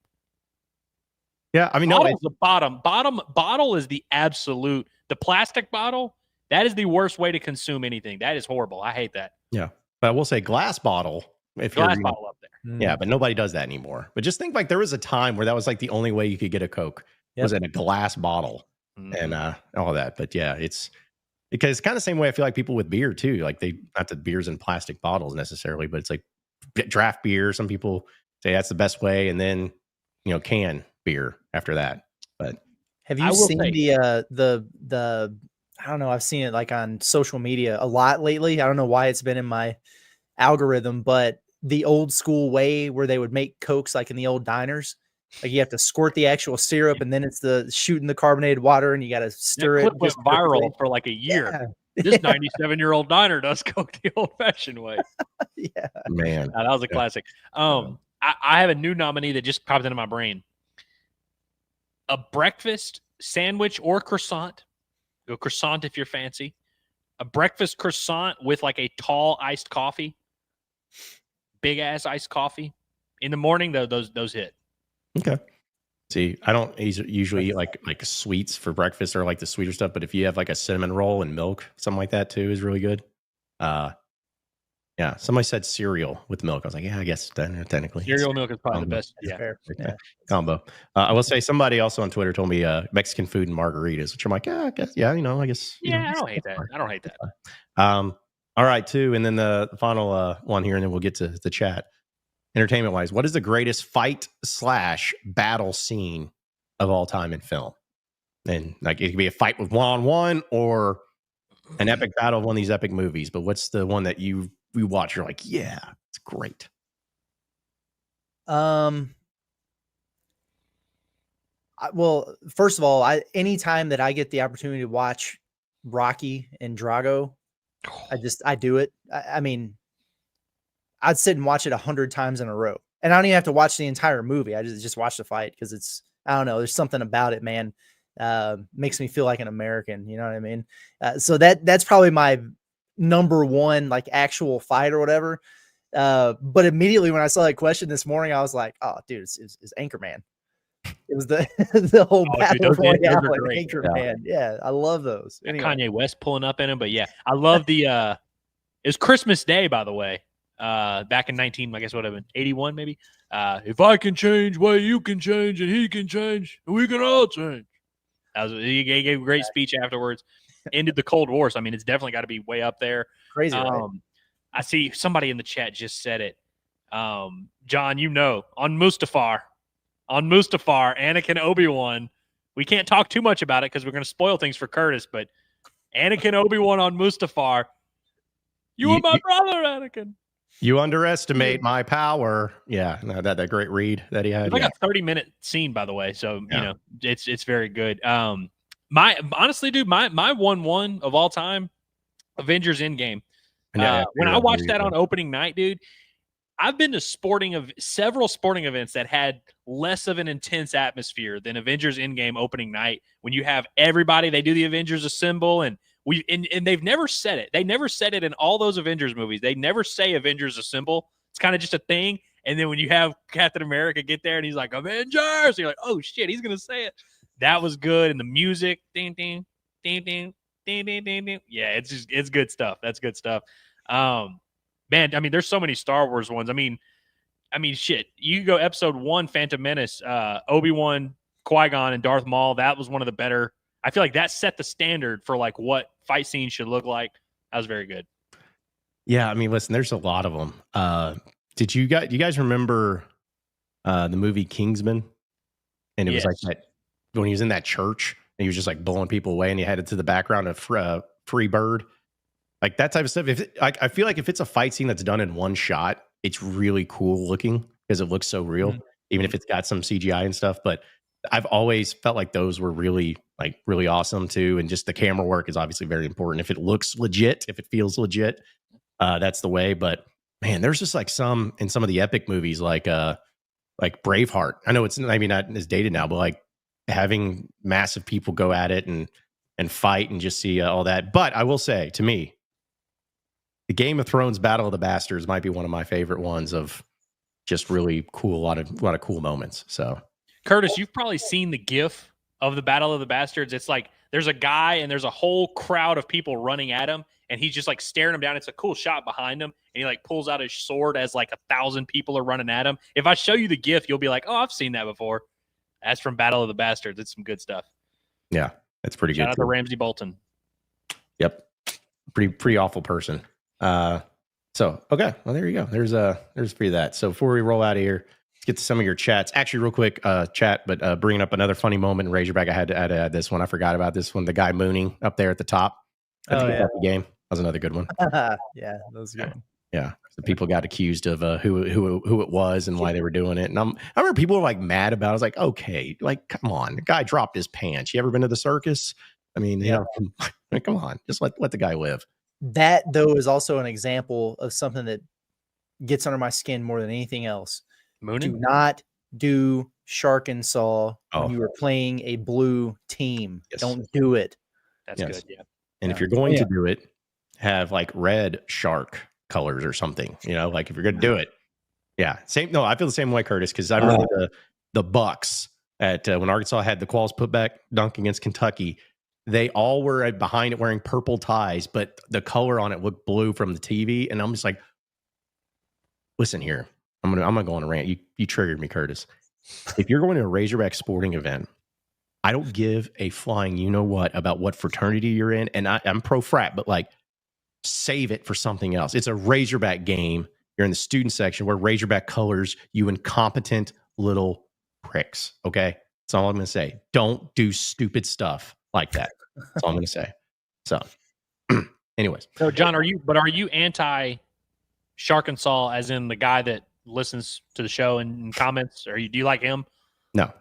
Yeah, I mean, Bottle's the bottom. Bottle is the absolute. The plastic bottle, that is the worst way to consume anything. That is horrible. I hate that. Yeah, but I will say glass bottle. Glass bottle up there. Yeah, but nobody does that anymore. But just think like there was a time where that was like the only way you could get a Coke was in a glass bottle and all that. But yeah, it's because it's kind of the same way I feel like people with beer too. Like not that beer's in plastic bottles necessarily, but it's like draft beer. Some people say that's the best way, and then can beer after that. But have you seen the I don't know, I've seen it like on social media a lot lately. I don't know why it's been in my algorithm, but the old school way where they would make Cokes like in the old diners, like you have to squirt the actual syrup and then it's the shooting the carbonated water and you got to stir it. Went viral for like a year. Yeah. This 97-year-old diner does Coke the old-fashioned way. Yeah, man, that was a classic. I have a new nominee that just popped into my brain. A breakfast sandwich or croissant. Go croissant if you're fancy. A breakfast croissant with like a tall iced coffee. Big ass iced coffee. In the morning, though, those hit. Okay. See, I don't usually eat like sweets for breakfast or like the sweeter stuff, but if you have like a cinnamon roll and milk, something like that too is really good. Yeah, somebody said cereal with milk. I was like, yeah, I guess technically. Cereal milk is probably the best combo. I will say somebody also on Twitter told me Mexican food and margaritas, which I'm like, yeah, I guess. I guess. I don't hate that. I don't hate that. All right, too. And then the final one here, and then we'll get to the chat. Entertainment wise, what is the greatest fight/battle scene of all time in film? And like it could be a fight with one-on-one or an epic battle of one of these epic movies. But what's the one that you watch? You're like, yeah, it's great. Well, first of all, anytime that I get the opportunity to watch Rocky and Drago, I do it. I mean, I'd sit and watch it 100 times in a row, and I don't even have to watch the entire movie. I just watch the fight because I don't know. There's something about it, man. Makes me feel like an American. You know what I mean? So that's probably my number one, like actual fight or whatever. But immediately when I saw that question this morning, I was like, oh, dude, it's Anchorman. It was the whole battle royale with Anchorman. Yeah, I love those. Anyway. Kanye West pulling up in him, but yeah, I love the. It was Christmas Day, by the way. Back in 81 maybe. If I can change, well, you can change, and he can change, and we can all change. He gave a great speech afterwards. Ended the Cold War. So, I mean, it's definitely got to be way up there. Crazy. Right? I see somebody in the chat just said it. John, on Mustafar, Anakin Obi-Wan. We can't talk too much about it because we're going to spoil things for Curtis, but Anakin Obi-Wan on Mustafar. You are my brother, Anakin. You underestimate my power. Yeah, no, that great read that he had. It's like a 30-minute scene, by the way. So it's very good. Honestly, dude, my 1-1 of all time, Avengers Endgame. When I watched that on opening night, dude, I've been to several sporting events that had less of an intense atmosphere than Avengers Endgame opening night. When you have everybody, they do the Avengers assemble, and And they've never said it. They never said it in all those Avengers movies. They never say Avengers Assemble. It's kind of just a thing. And then when you have Captain America get there and he's like, Avengers, you're like, oh shit, he's gonna say it. That was good. And the music, ding ding, ding ding, ding ding ding ding. Yeah, it's good stuff. That's good stuff. Man, I mean, there's so many Star Wars ones. I mean, shit. You go episode 1, Phantom Menace, Obi-Wan, Qui-Gon, and Darth Maul. That was one of the better. I feel like that set the standard for like what fight scenes should look like. That was very good. Yeah, I mean, listen, there's a lot of them. Do you guys remember the movie Kingsman? And it was like that when he was in that church and he was just like blowing people away, and he headed to the background of Free Bird. Like that type of stuff. I feel like if it's a fight scene that's done in one shot, it's really cool looking because it looks so real, even if it's got some CGI and stuff. But I've always felt like those were really awesome too. And just the camera work is obviously very important. If it looks legit, if it feels legit, that's the way. But man, there's just like some of the epic movies like Braveheart. I know it's maybe not as dated now, but like having massive people go at it and fight and just see all that. But I will say, to me, the Game of Thrones Battle of the Bastards might be one of my favorite ones of just really cool, a lot of cool moments. So, Curtis, you've probably seen the GIF of the Battle of the Bastards. It's like there's a guy and there's a whole crowd of people running at him, and he's just like staring him down. It's a cool shot behind him, and he like pulls out his sword as like 1,000 people are running at him. If I show you the GIF, you'll be like, "Oh, I've seen that before." That's from Battle of the Bastards. It's some good stuff. Yeah, that's pretty good. Shout out to Ramsey Bolton. Yep, pretty awful person. So okay, well there you go. There's for that. So before we roll out of here, let's get to some of your chats. Actually, real quick, chat, but bringing up another funny moment in Razorback. I had to add this one. I forgot about this one. The guy mooning up there at the top. I think about the game. That was another good one. Yeah, that was good. Yeah. The people got accused of who it was and why they were doing it. And I remember people were like mad about it. I was like, okay, like, come on. The guy dropped his pants. You ever been to the circus? I mean, come on. Just let the guy live. That, though, is also an example of something that gets under my skin more than anything else. Mooning? Do not do Shark and Saw when you are playing a blue team. Yes. Don't do it. That's good, yeah. And if you're going to do it, have like red shark colors or something, like if you're going to do it. Yeah. Same. No, I feel the same way, Curtis, because I remember the Bucks at when Arkansas had the Qualls putback dunk against Kentucky. They all were behind it wearing purple ties, but the color on it looked blue from the TV. And I'm just like, listen here, I'm gonna go on a rant. You triggered me, Curtis. If you're going to a Razorback sporting event, I don't give a flying you-know-what about what fraternity you're in. And I'm pro-frat, but like, save it for something else. It's a Razorback game. You're in the student section where Razorback colors, you incompetent little pricks. Okay? That's all I'm going to say. Don't do stupid stuff like that. That's all I'm going to say. So, anyways. So, John, are you anti Shark and Saw, as in the guy that listens to the show and comments? Do you like him? No.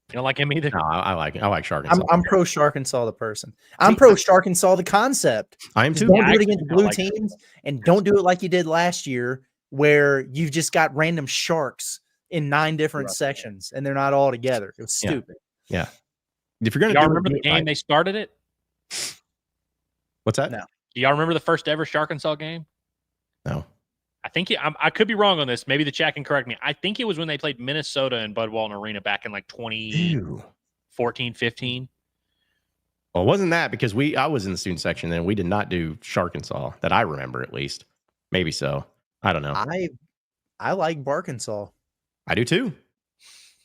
You don't like him either? No, I like it. I like Shark and Saw. I'm pro Shark and Saw the person. I'm pro Shark and Saw the concept. I am too. Don't do it against blue teams, and don't do it like you did last year, where you've just got random sharks in 9 different sections, and they're not all together. It was stupid. Yeah. If you're gonna, y'all remember the game they started it? What's that? No. Do y'all remember the first ever Shark and Saw game? No. I think I could be wrong on this. Maybe the chat can correct me. I think it was when they played Minnesota in Bud Walton Arena back in like 2014, 15. Well, it wasn't that because I was in the student section then. We did not do Shark and Saw that I remember, at least. Maybe so. I don't know. I like Bark and Saw. I do too.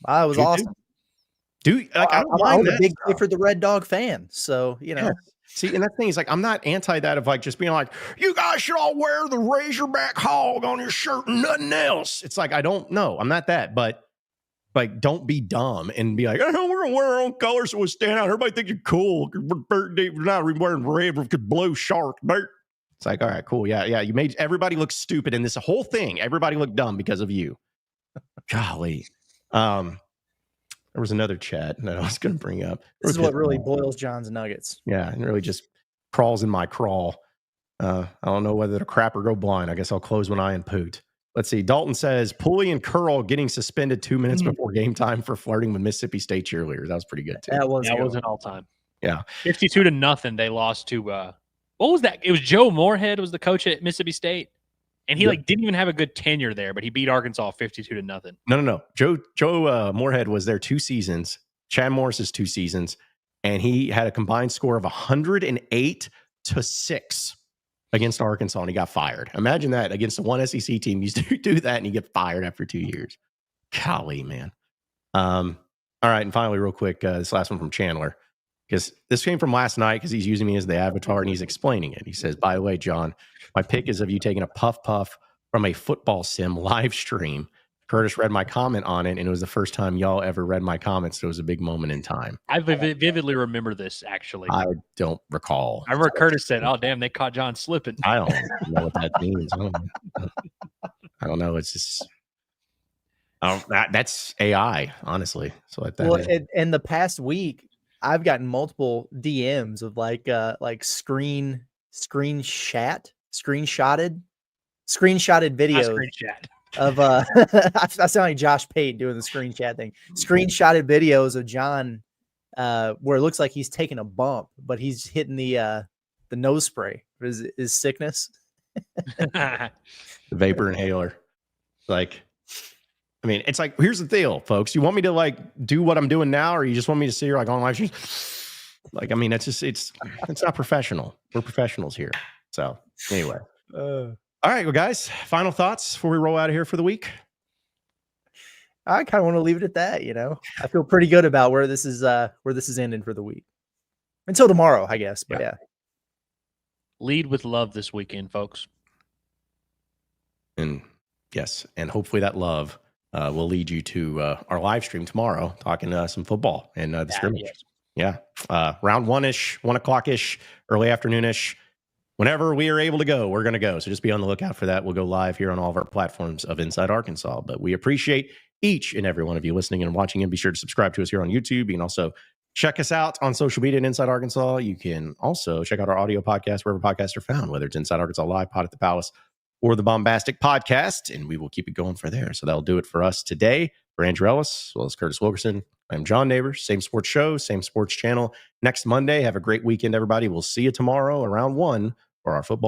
It was awesome. Dude, like, I'm a big Clifford the Red Dog fan, so Yeah. See, and that thing is like, I'm not anti that of like just being like, you guys should all wear the Razorback hog on your shirt and nothing else. It's like, I don't know. I'm not that, but like, don't be dumb and be like, oh, we're gonna wear our own colors so we stand out. Everybody think you're cool. We're not wearing red with blue shark. It's like, all right, cool. Yeah. You made everybody look stupid in this whole thing. Everybody looked dumb because of you. Golly. There was another chat that I was going to bring up. This is what really boils John's nuggets. Yeah, and really just crawls in my crawl. I don't know whether to crap or go blind. I guess I'll close one eye and poot. Let's see. Dalton says, Pulley and Curl getting suspended 2 minutes before game time for flirting with Mississippi State cheerleaders. That was pretty good, too. That was an all-time. Yeah. 52-0. They lost to what was that? It was Joe Moorhead was the coach at Mississippi State. And he didn't even have a good tenure there, but he beat Arkansas 52-0. No. Joe Moorhead was there 2 seasons. Chad Morris's 2 seasons, and he had a combined score of 108-6 against Arkansas, and he got fired. Imagine that against the one SEC team. You do that, and you get fired after 2 years. Golly, man. All right, and finally, real quick, this last one from Chandler, because this came from last night because he's using me as the avatar and he's explaining it. He says, by the way, John, my pick is of you taking a puff from a football sim live stream. Curtis read my comment on it, and it was the first time y'all ever read my comments. So it was a big moment in time. I vividly remember this, actually. I don't recall. I remember Curtis said, oh, damn, they caught John slipping. I don't know what that means. I don't know. It's just... that's AI, honestly. So like that. Well, in the past week, I've gotten multiple DMs of like screenshotted videos of I sound like Josh Pate doing the screen chat thing. Screenshotted videos of John where it looks like he's taking a bump, but he's hitting the nose spray for his sickness. The vapor inhaler. It's like, here's the deal, folks. You want me to do what I'm doing now, or you just want me to sit here on live streams? It's not professional. We're professionals here. So anyway. All right, well, guys, final thoughts before we roll out of here for the week? I kind of want to leave it at that. I feel pretty good about where this is ending for the week until tomorrow, I guess. But yeah. Lead with love this weekend, folks. And yes, and hopefully that love will lead you to our live stream tomorrow, talking some football and the scrimmage. Yeah, round 1-ish, 1 o'clock-ish, early afternoon-ish. Whenever we are able to go, we're going to go. So just be on the lookout for that. We'll go live here on all of our platforms of Inside Arkansas. But we appreciate each and every one of you listening and watching. And be sure to subscribe to us here on YouTube. You can also check us out on social media at Inside Arkansas. You can also check out our audio podcast wherever podcasts are found, whether it's Inside Arkansas Live, Pod at the Palace, or the Bombastic Podcast. And we will keep it going for there. So that'll do it for us today. For Andrew Ellis, as well as Curtis Wilkerson, I'm John Neighbors. Same sports show, same sports channel. Next Monday, have a great weekend, everybody. We'll see you tomorrow around 1 for our football